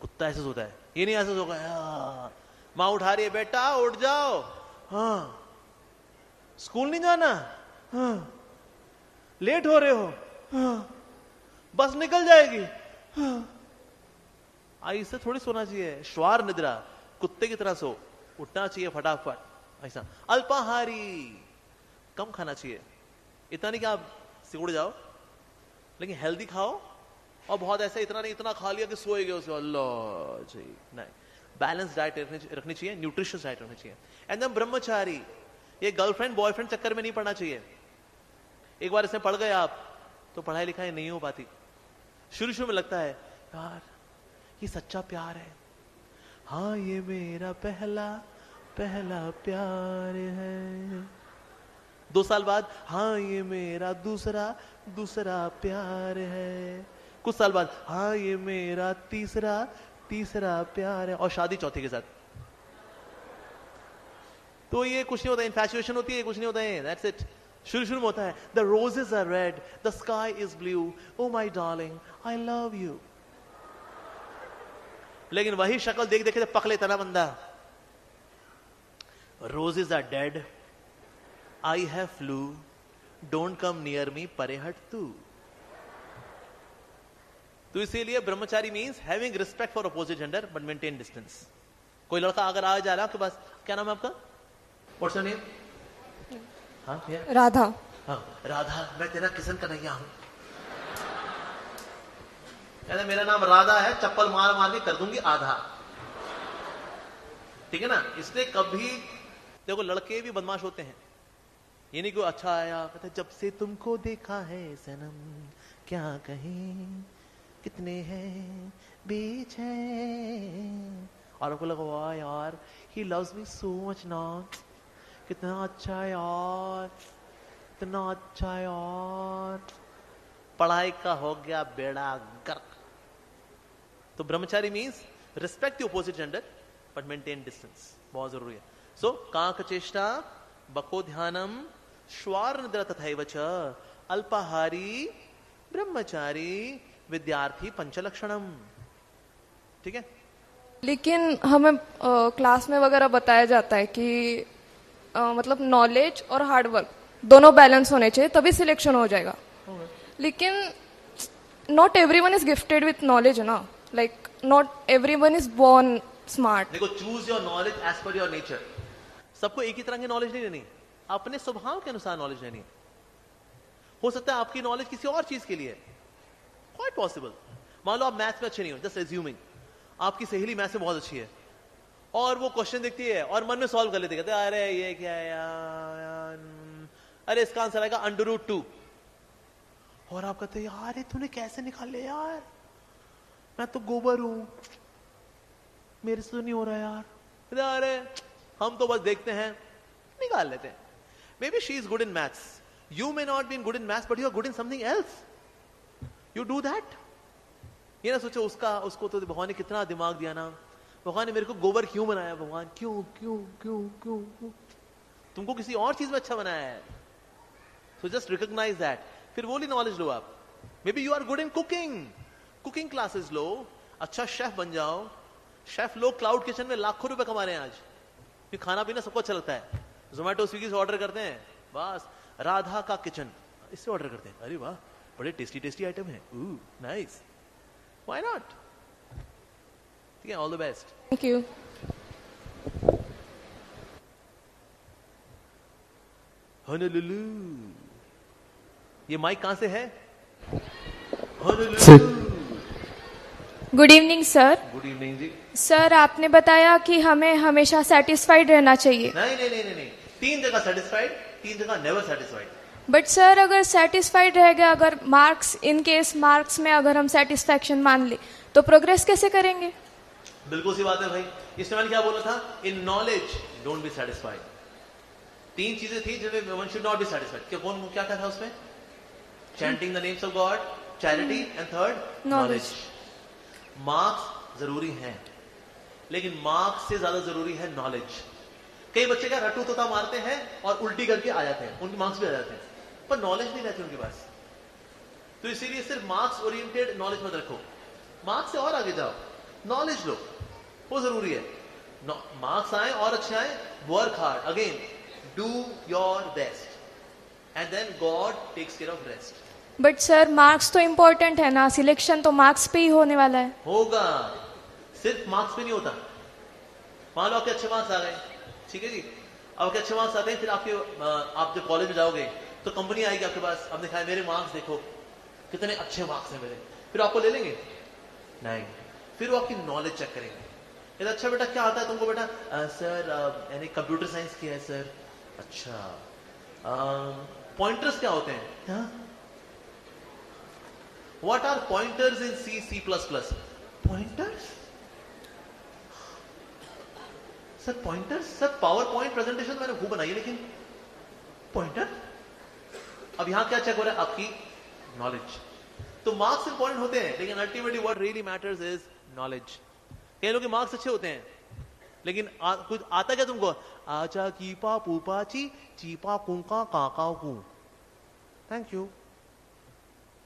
कुत्ता ऐसे सोता है. ये नहीं ऐसे सोगा, मां उठा रही है, बेटा उठ जाओ, हाँ स्कूल नहीं जाना, हाँ लेट हो रहे हो, हाँ बस निकल जाएगी, ऐसे थोड़ी सोना चाहिए. श्वार निद्रा, कुत्ते की तरह सो. उठना चाहिए फटाफट. ऐसा. अल्पाहारी, कम खाना चाहिए. इतना नहीं कि आप सिकुड़ जाओ, लेकिन हेल्दी खाओ. और बहुत ऐसा इतना नहीं, इतना खा लिया कि सोए गए उसको, अल्लाह जी नहीं. बैलेंस डाइट रखनी चाहिए, न्यूट्रिशियस डाइट रखनी चाहिए. एंड देन ब्रह्मचारी, ये गर्लफ्रेंड बॉयफ्रेंड चक्कर में नहीं पड़ना चाहिए. एक बार इसमें पढ़ गए आप तो पढ़ाई लिखाई नहीं हो पाती. शुरू में लगता है यार ये सच्चा प्यार है, हाँ ये मेरा पहला प्यार है. 2 साल बाद, हाँ ये मेरा दूसरा प्यार है. कुछ साल बाद, हाँ ये मेरा तीसरा प्यार है. और शादी चौथी के साथ. तो ये कुछ नहीं होता, इन्फैचुएशन होती है, कुछ नहीं होता है. That's it. शुरू में होता है, the roses are red, the sky is blue, oh my darling I love you. लेकिन वही शक्ल देख देखे पक लेता ना बंदा. Roses are dead, I have flu, don't come near me, परे हट तू. तो इसीलिए ब्रह्मचारी means having respect for opposite gender but maintain distance. कोई लड़का अगर आ जा रहा है आपके पास, क्या नाम है आपका? What's your name? हाँ राधा. हाँ राधा, मैं तेरा किशन कन्हैया हूं. कहते मेरा नाम राधा है, चप्पल मार के कर दूंगी आधा. ठीक है ना. इसलिए कभी देखो, लड़के भी बदमाश होते हैं. ये नहीं कोई अच्छा आया कहते जब से तुमको देखा है सनम, क्या कहें कितने हैं बीच हैं. और आपको लगा वाह यार he loves me so much ना, कितना अच्छा है यार, इतना अच्छा है यार. पढ़ाई का हो गया बेड़ा गर्क. तो ब्रह्मचारी means respect the opposite gender but maintain distance. बहुत जरूरी है. सो काक चेष्टा, बको ध्यानम, श्वार निद्रा तथैव च, अल्पाहारी, ब्रह्मचारी, विद्यार्थी पंचलक्षणम. ठीक है. लेकिन हमें क्लास में वगैरह बताया जाता है कि मतलब नॉलेज और हार्ड वर्क दोनों बैलेंस होने चाहिए, तभी सिलेक्शन हो जाएगा. लेकिन not everyone is gifted with knowledge ना. Like not everyone is born smart. देखो, choose your knowledge as per your nature. सबको एक ही तरह की नॉलेज नहीं लेनी, अपने स्वभाव के अनुसार नॉलेज लेनी. हो सकता है आपकी नॉलेज किसी और चीज के लिए, क्वाइट पॉसिबल. मान लो आप मैथ्स में अच्छे नहीं हो, जस्ट एज्यूमिंग आपकी सहेली मैथ्स में बहुत अच्छी है, और वो क्वेश्चन देखती है और मन में सॉल्व कर लेती है. कहते अरे ये क्या है यार, अरे इसका आंसर आएगा √2. और आप कहते यार ये तूने कैसे निकाल लिया यार, मैं तो गोबर हूं, मेरे से तो नहीं हो रहा यार. अरे हम तो बस देखते हैं, निकाल लेते हैं. Maybe she is good in maths, you may not be good in maths, but you are good in something else. You do that. ये ना सोचो उसको तो भगवान ने कितना दिमाग दिया ना, भगवान ने मेरे को गोबर क्यों बनाया, भगवान क्यों क्यों क्यों क्यों, तुमको किसी और चीज में अच्छा बनाया है. So just recognise that. फिर वो नॉलेज लो आप. Maybe you are good in cooking classes लो, अच्छा शेफ बन जाओ. शेफ लोग क्लाउड किचन में लाखों रुपए कमा रहे हैं आज. फिर खाना पीना सबको अच्छा लगता है, जोमेटो स्विगी से ऑर्डर करते हैं, बस राधा का किचन इससे ऑर्डर करते हैं. अरे वाह बड़े टेस्टी टेस्टी आइटम है, नाइस, व्हाई नॉट? ठीक है, all the best. Thank you. Honolulu, ये माइक कहां से है? Good evening sir. Good evening जी। सर आपने बताया कि हमें हमेशा सेटिस्फाइड रहना चाहिए। नहीं, 3 जगह सेटिस्फाइड, 3 जगह नेवर सेटिस्फाइड। बट सर अगर सेटिस्फाइड रह गया, अगर मार्क्स इन केस मार्क्स में अगर हम सेटिस्फैक्शन मान ले तो प्रोग्रेस कैसे करेंगे? बिल्कुल सी बात है भाई। इसमें मैंने क्या बोला था? In knowledge don't be satisfied. 3 चीजें थी जिनमें one should not be satisfied. क्या था उसमें? Chanting the names of God, charity and third knowledge. Marks जरूरी हैं, लेकिन मार्क्स से ज्यादा जरूरी है नॉलेज। कई बच्चे क्या रट्टू तोता मारते हैं और उल्टी करके आ जाते हैं, उनके मार्क्स भी आ जाते हैं, पर नॉलेज नहीं रहती उनके पास। तो इसीलिए सिर्फ मार्क्स ओरिएंटेड नॉलेज मत रखो, मार्क्स से और आगे जाओ, नॉलेज लो, वो जरूरी है। मार्क्स आए और अच्छे आए, work hard, again do your best and then God takes care of rest. But sir marks तो इम्पोर्टेंट है ना, सिलेक्शन तो मार्क्स पे ही होने वाला है। होगा, सिर्फ मार्क्स पे नहीं होता। मान लो आपके अच्छे मार्क्स आ गए, ठीक है जी, अब आपके अच्छे मार्क्स आते हैं, फिर आप जब कॉलेज में जाओगे तो कंपनी आएगी आपके पास, अब दिखाए मेरे मार्क्स देखो कितने अच्छे मार्क्स हैं मेरे, फिर आपको ले लेंगे? नहीं, फिर वो आपकी नॉलेज चेक करेंगे। ये अच्छा बेटा क्या आता है तुमको? बेटा सर यानी कंप्यूटर साइंस किया है सर। अच्छा, पॉइंटर्स क्या होते हैं? What are pointers in C++? Pointers sir, pointers sir, PowerPoint presentation मैंने खूब बनाई है, लेकिन पॉइंटर? अब यहां क्या चेक हो रहा है? आपकी नॉलेज। तो मार्क्स इंपॉर्टेंट होते हैं, लेकिन ultimately what really matters is knowledge. कई लोगों के मार्क्स अच्छे होते हैं, लेकिन कुछ आता क्या तुमको? आचा कीपा पूपाची चीपा कुंका काका कू, थैंक यू,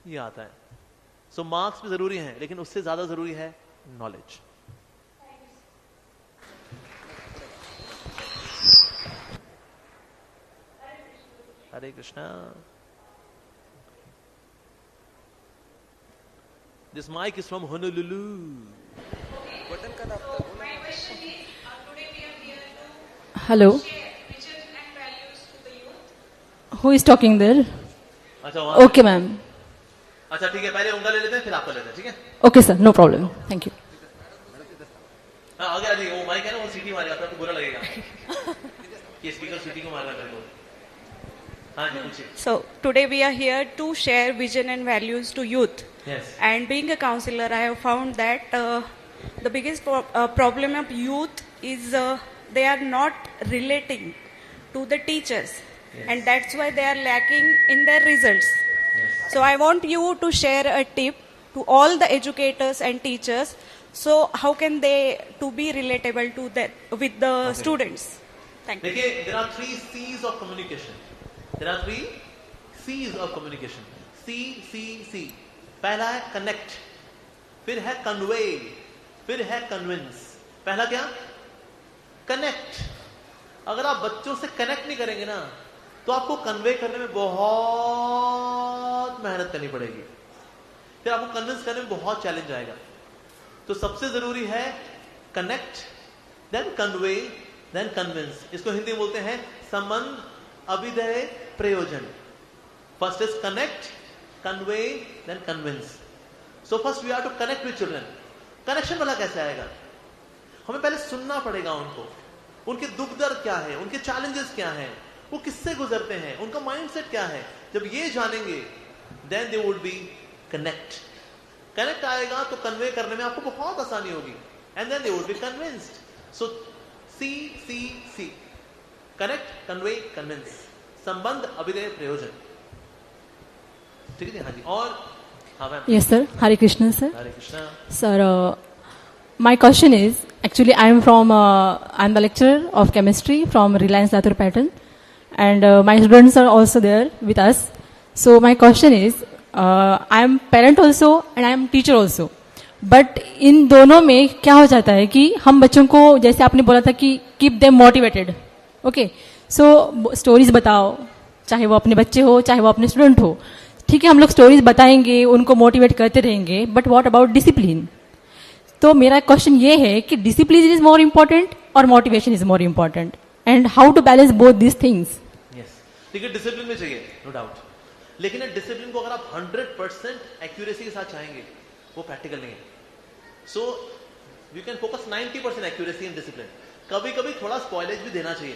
ये आता है। सो मार्क्स भी जरूरी हैं, लेकिन उससे ज्यादा जरूरी है knowledge. Hare Krishna. This mic is from Honolulu. Hello. Who is talking there? अच्छा, Okay, ma'am. अच्छा ठीक है, पहले उनका ले लेते हैं फिर आपका लेते हैं, ठीक है? Okay, sir. No problem. Thank you. हाँ, आगे आ जाइए। वो माइक है ना, वो सीटी मारेगा, आपको बुरा लगेगा कि स्पीकर सीटी को मार रहा है। हाँ जी, पूछिए। So today we are here to share vision and values to youth. Yes. And being a counselor, I have found that the biggest problem of youth is they are not relating to the teachers, and that's why they are lacking in their results. So I want you to share a tip to all the educators and teachers. So how can they to be relatable to that with the students? Thank you. देखिए, there are 3 C's of communication. There are 3 C's of communication. C. पहला है connect, फिर है convey, फिर है convince। पहला क्या? Connect. अगर आप बच्चों से कनेक्ट नहीं करेंगे ना, तो आपको कन्वे करने में बहुत मेहनत करनी पड़ेगी, फिर आपको कन्विंस करने में बहुत चैलेंज आएगा। तो सबसे जरूरी है connect, then convey, then convince. इसको हिंदी में बोलते हैं संबंध, अभिधेय, प्रयोजन। First is connect, convey, then convince. So first we have to connect with children. Connection वाला कैसे आएगा? हमें पहले सुनना पड़ेगा उनको, उनके दुख दर्द क्या है, उनके चैलेंजेस क्या हैं, वो किससे गुजरते हैं, उनका माइंडसेट क्या है। जब ये जानेंगे, then they would be connect. Connect आएगा तो कन्वे करने में आपको बहुत आसानी होगी, and then they would be convinced. So C, connect, convey, convince. संबंध, अभिधेय, प्रयोजन। ठीक है? हाँ जी। और हाँ ma'am. Yes, sir. Hare Krishna, sir. Hare Krishna. Sir, my question is, actually I'm the lecturer of chemistry from Reliance Latur Pattern, and my students are also there with us. So my question is, I am parent also and I am teacher also. But इन दोनों में क्या हो जाता है कि हम बच्चों को, जैसे आपने बोला था कि keep them motivated. Okay. So stories बताओ, चाहे वो अपने बच्चे हो, चाहे वो अपने स्टूडेंट हो, ठीक है हम लोग स्टोरीज बताएंगे उनको मोटिवेट करते रहेंगे बट व्हाट अबाउट डिसिप्लिन. तो मेरा क्वेश्चन ये है कि डिसिप्लिन इज मोर इम्पोर्टेंट और motivation is more important and how to balance both these things. Yes, देखिए डिसिप्लिन में चाहिए नो डाउट, लेकिन डिसिप्लिन को अगर आप 100% एक्यूरेसी के साथ चाहेंगे वो प्रैक्टिकल नहीं है. So you can focus 90% accuracy in discipline. कभी कभी थोड़ा स्पॉइलेज भी देना चाहिए.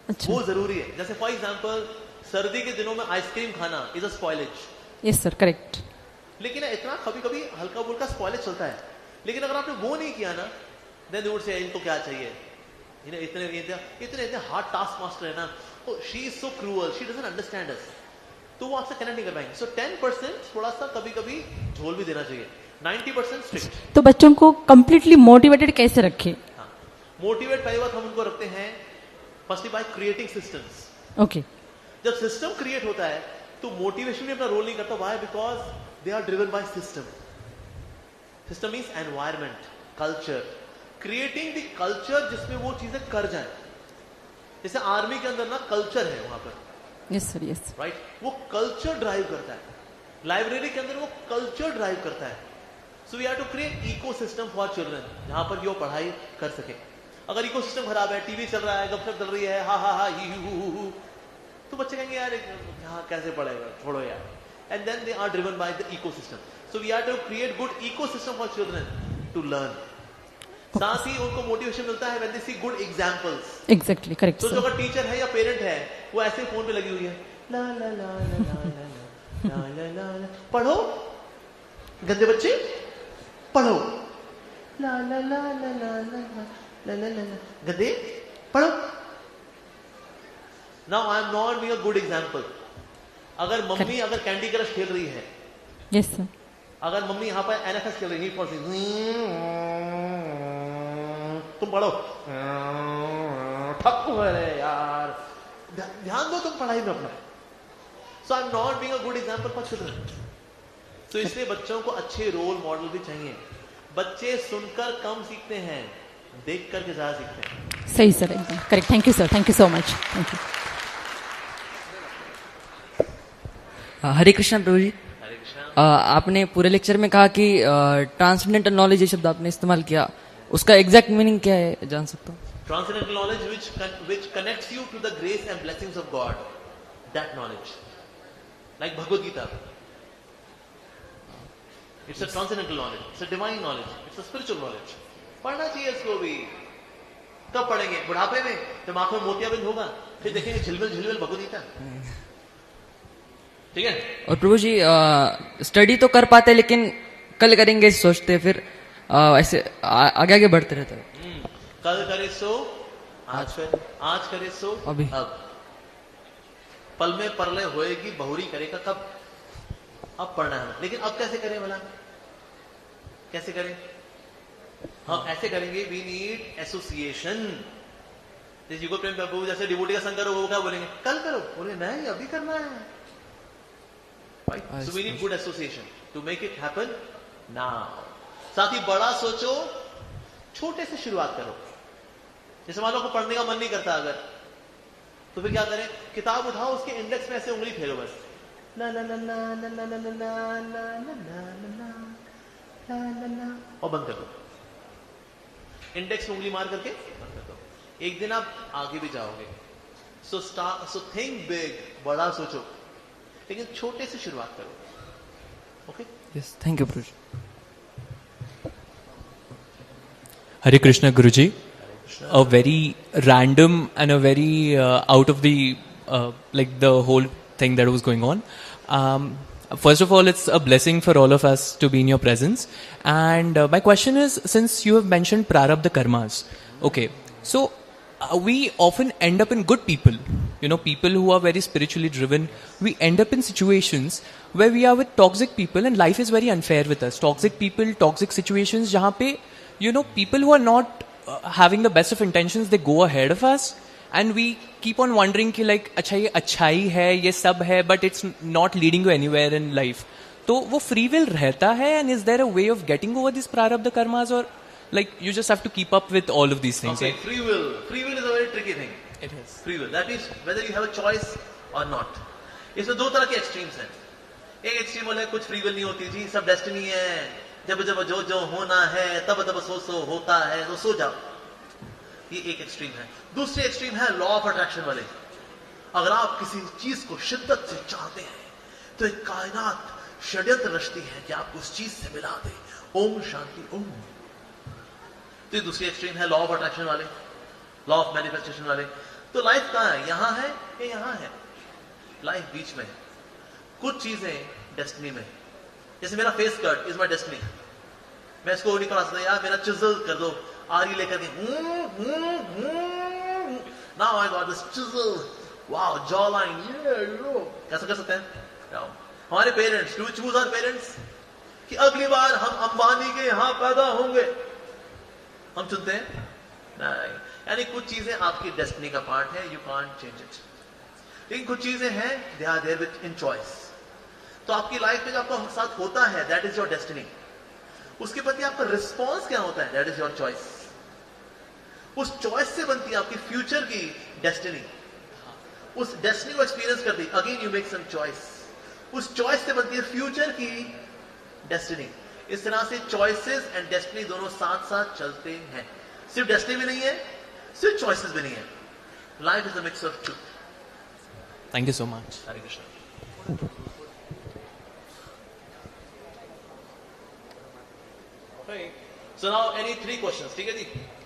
अच्छा. वो जरूरी है. जैसे फॉर एग्जांपल सर्दी के दिनों में आइसक्रीम खाना is a spoilage. Yes sir correct. लेकिन इतना कभी कभी हल्का फुल्का स्पॉइलेज चलता है. लेकिन अगर आपने वो नहीं किया ना देन वुड से इनको क्या चाहिए, इतने इतने हार्ड टास्क मास्टर है ना, she is so cruel, she doesn't understand अस, तो वो आपसे कनेक्ट नहीं कर पाएंगे. सो 10% थोड़ा सा कभी कभी झोल भी देना चाहिए, 90% स्ट्रिक्ट. तो बच्चों को कंप्लीटली मोटिवेटेड कैसे रखें? मोटिवेट पहली बात हम उनको रखते हैं firstly by creating systems. Okay. जब सिस्टम क्रिएट होता है तो मोटिवेशन भी अपना रोल नहीं करता. Why? Because they are driven by system. System means environment, culture, creating the culture जिसमें वो चीजें कर जाए. जैसे आर्मी के अंदर ना कल्चर है वहां पर. Yes sir yes. राइट, वो कल्चर ड्राइव करता है. लाइब्रेरी के अंदर वो कल्चर ड्राइव करता है. So we have to create ecosystem for children जहां पर वो पढ़ाई कर सके. अगर इकोसिस्टम खराब है, टीवी चल रहा है, गपशप चल रही है, हा हा हा ही हु, तो बच्चे कहेंगे यार यहाँ कैसे पढ़ेगा, छोड़ो यार. And then they are driven by the ecosystem. So we have to create good ecosystem for children to learn. साथ ही उनको मोटिवेशन मिलता है when they see good examples. Exactly correct. तो जो अगर टीचर है या पेरेंट है वो ऐसे फोन पे लगी हुई है, ला ला ला ला ला ला ला ला, पढ़ो गंदे बच्चे पढ़ो, ला ला ला ला ला ला ला ला, गंदे पढ़ो. Now I am not being a good example. अगर मम्मी अगर कैंडी क्रश खेल रही है, यस सर, अगर मम्मी यहाँ पर एनएफएस खेल रही है, तुम पढ़ो, ठक यार, ध्यान दो तुम पढ़ाई में अपना. So I am not being a good example for children. तो इसलिए बच्चों को अच्छे रोल मॉडल भी चाहिए. बच्चे सुनकर कम सीखते हैं, देख करके ज्यादा सीखते हैं. सही सर, एकदम correct. Thank you sir, thank you so much. Thank you. Hare Krishna प्रभु जी. आपने पूरे लेक्चर में कहा कि ट्रांससेंडेंटल नॉलेज ये शब्द आपने इस्तेमाल किया, उसका एग्जैक्ट मीनिंग क्या है, जान सकता हूँ? Transcendental knowledge which connects you to the grace and blessings of God. That knowledge, like Bhagavad Gita, it's a transcendental knowledge, it's a divine knowledge, it's a spiritual knowledge. पढ़ना चाहिए इसको भी. कब पढ़ेंगे? बुढ़ापे में, जब आंखों में मोतियाबिंद होगा, फिर देखेंगे झिलमिल झिलमिल भगवद गीता. ठीक है. और प्रभु जी स्टडी तो कर पाते लेकिन कल करेंगे सोचते, फिर ऐसे आगे आगे बढ़ते रहते हैं. कल करे सो आज करे सो अभी. अब पल में परलय होएगी, बहुरी करेगा कब? अब पढ़ना है. लेकिन अब कैसे करें भला? कैसे करें? हम ऐसे करेंगे, वी नीड एसोसिएशन. जैसे युगल प्रेम प्रभु जैसे डिवोटी का संग करो, वो क्या बोलेंगे? कल करो. बोले नहीं, अभी करना है. Right? So we need good association to make it happen now. साथ ही बड़ा सोचो, छोटे से शुरुआत करो. जैसे मान लो को पढ़ने का मन नहीं करता अगर, तो फिर क्या करें? किताब उठाओ, उसके इंडेक्स में ऐसे उंगली फेरो बस, ना ना ना ना ना ना ना ना ना ना ना, और बंद कर दो. इंडेक्स में उंगली मार करके बंद कर दो. एक दिन आप आगे भी जाओगे. सो थिंक बिग, बड़ा सोचो, लेकिन छोटे से शुरुआत करो. Okay. Yes, thank you Prabhu. Hare Krishna Guruji. A very random and a very out of the like the whole thing that was going on. First of all, it's a blessing for all of us to be in your presence. And my question is, since you have mentioned prarabdha karmas, okay, so we often end up in good people, you know, people who are very spiritually driven. We end up in situations where we are with toxic people and life is very unfair with us. Toxic people, toxic situations, jahan pe, you know, people who are not having the best of intentions, they go ahead of us and we keep on wondering ki like अच्छा ये अच्छाई है, ये सब है, but it's not leading you anywhere in life. तो वो free will रहता है, and is there a way of getting over these prarabdha karmas, or like you just have to keep up with all of these things? Okay, right? free will is a very tricky thing. It is. Free will, that means whether you have a choice or not. इसमें दो तरह के extremes हैं. एक extreme बोले कुछ free will नहीं होती जी, सब डेस्टिनी है, जब जब जो जो होना है तब तब सो सो होता है, तो सो जाओ। ये एक एक्सट्रीम है। दूसरी एक्सट्रीम है लॉ ऑफ अट्रैक्शन वाले। अगर आप किसी चीज को शिद्दत से चाहते हैं तो एक कायनात षड्यंत्र रचती है कि आपको उस चीज से मिला दे। ओम शांति ओम। तो ये दूसरी एक्सट्रीम है लॉ ऑफ अट्रैक्शन वाले, लॉ ऑफ मैनिफेस्टेशन वाले। तो लाइफ कहां है? यहां है या यहां है? लाइफ बीच में। कुछ चीजें डेस्टिनी में, जैसे मेरा face cut is my destiny. मैं इसको नहीं करा सकता, यार मेरा चिजल कर दो, आरी लेकर के now I got this chisel, wow jawline, कैसे कर सकते हैं? हमारे parents, to choose our parents कि अगली बार हम अंबानी के यहां पैदा होंगे, हम चुनते हैं नहीं। यानी कुछ चीजें आपकी डेस्टिनी का पार्ट है, यू कांट चेंज इट। लेकिन कुछ चीजें हैं they are there within choice. तो आपकी लाइफ में जो आपका साथ होता है दैट इज योर डेस्टिनी। उसके प्रति आपका रिस्पॉन्स क्या होता है दैट इज योर चॉइस। उस चॉइस से बनती है आपकी फ्यूचर की डेस्टिनी। उस डेस्टिनी को एक्सपीरियंस करती again you make some choice. उस चॉइस से बनती है फ्यूचर की डेस्टिनी। इस तरह से चॉइसेस एंड डेस्टिनी दोनों साथ साथ चलते हैं। सिर्फ डेस्टिनी भी नहीं है, सिर्फ चॉइसेस भी नहीं है। Life is a mix of truth. Thank you so much. Hare Krishna. So now any 3 questions, ठीक है जी?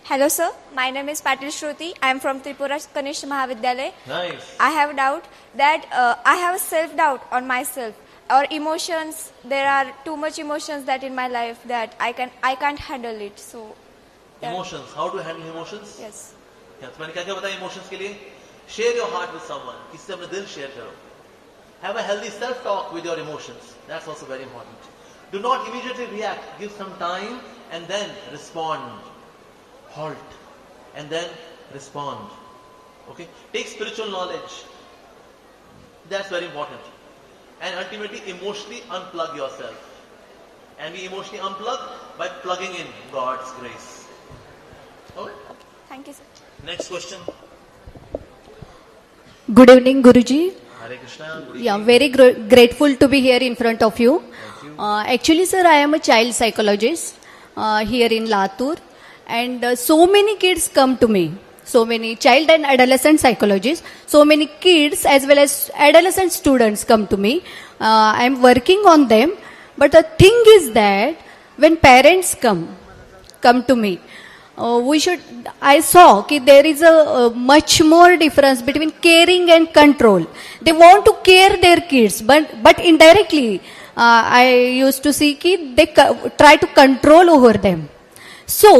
Hello sir, my name is Patil Shruti. I am from Tripura Kanishk Mahavidyalaya. Nice. I have a doubt that I have a self-doubt on myself or emotions. There are too much emotions that in my life that I can't handle it. So Emotions, how to handle emotions? Yes. तो मैंने क्या क्या बताया emotions के लिए? Share your heart with someone. किसी से अपना दिल शेयर करो. Have a healthy self-talk with your emotions. That's also very important. Do not immediately react. Give some time and then respond. Halt and then respond. Okay? Take spiritual knowledge. That's very important. And ultimately emotionally unplug yourself. And be emotionally unplugged by plugging in God's grace. Okay? Thank you sir. Next question. Good evening, Guruji. Hare Krishna. Yeah, very grateful to be here in front of you. Actually, sir, I am a child psychologist here in Latur, and so many kids come to me. So many child and adolescent psychologists. So many kids as well as adolescent students come to me. I am working on them. But the thing is that when parents come to me, I saw that there is a much more difference between caring and control. They want to care their kids, but indirectly, I used to see that they try to control over them. So,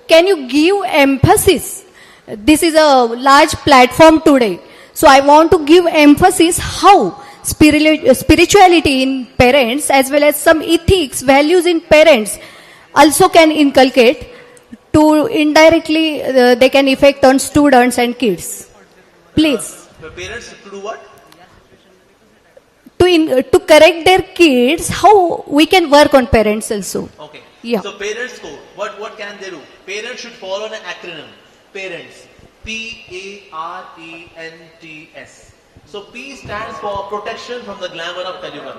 can you give emphasis? This is a large platform today. So, I want to give emphasis how spirituality in parents as well as some ethics, values in parents also can inculcate to indirectly they can affect on students and kids. Please. Parents to do what? To correct their kids, how we can work on parents also. Okay. Yeah. So parents ko, what can they do? Parents should follow an acronym. Parents. P-A-R-E-N-T-S. So P stands for protection from the glamour of Kalyuga.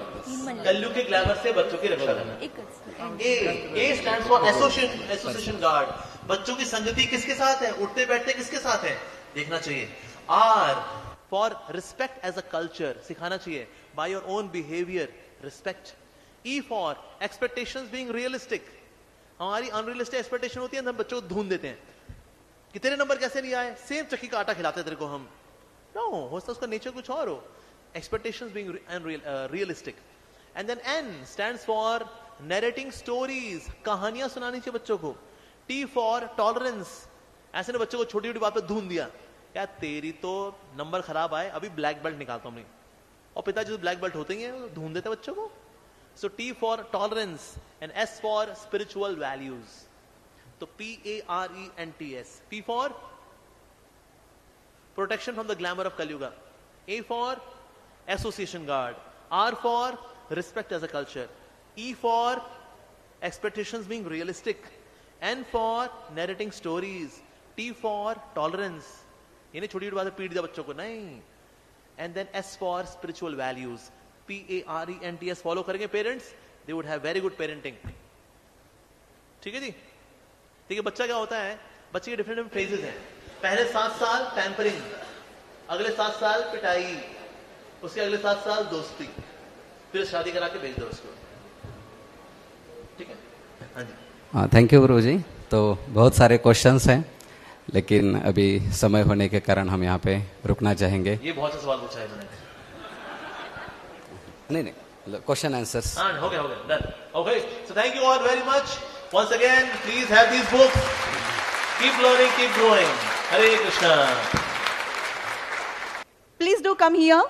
Kalyug के glamour से बच्चों की रक्षा करना. A stands for association guard. बच्चों की संगति किसके साथ है? उठते बैठते किसके साथ है? देखना चाहिए. R for respect as a culture. सिखाना चाहिए. By your own behavior, respect. E for expectations being realistic. हमारी unrealistic expectation होती है, हम बच्चों को ढूंढ देते हैं कि तेरे नंबर कैसे नहीं आए, सेम चक्की का आटा खिलाते तेरे को हम. No, हो सकता उसका नेचर कुछ और हो. Expectations being realistic. And then N stands for narrating stories. कहानियां सुनानी चाहिए बच्चों को. T for tolerance. ऐसे ने बच्चों को छोटी छोटी बात पे ढूंढ दिया, यार तेरी तो नंबर खराब आए, अभी ब्लैक बेल्ट निकालता हूं. और पिताजी तो ब्लैक बेल्ट होते ही हैं, ढूंढ देते बच्चों को. So T for tolerance and S for spiritual values. So P-A-R-E-N-T-S. P for protection from the glamour of Kalyuga. A for association guard. R for respect as a culture. E for expectations being realistic. N for narrating stories. T for tolerance. इन्हें छोटी छोटी बातें पीट दिया बच्चों को, नहीं. And then S for spiritual values. PARENTS follow करेंगे parents, they would have very good parenting. ठीक है जी। ठीक है, बच्चा क्या होता है, बच्चे के डिफरेंट फेजेस हैं। पहले 7 साल पैम्परिंग, अगले 7 साल पिटाई, उसके अगले 7 साल दोस्ती, फिर शादी करा के भेज दो उसको। ठीक है, हाँ जी। थैंक यू गुरु जी। तो बहुत सारे क्वेश्चंस हैं, लेकिन अभी समय होने के कारण हम यहाँ पे रुकना चाहेंगे। ये बहुत सा सवाल पूछा है मैंने। नहीं, क्वेश्चन आंसर्स। हाँ, हो गया done. Okay, so thank you all very much once again. Please have these books, keep learning, keep growing. Hare Krishna. Please do come here.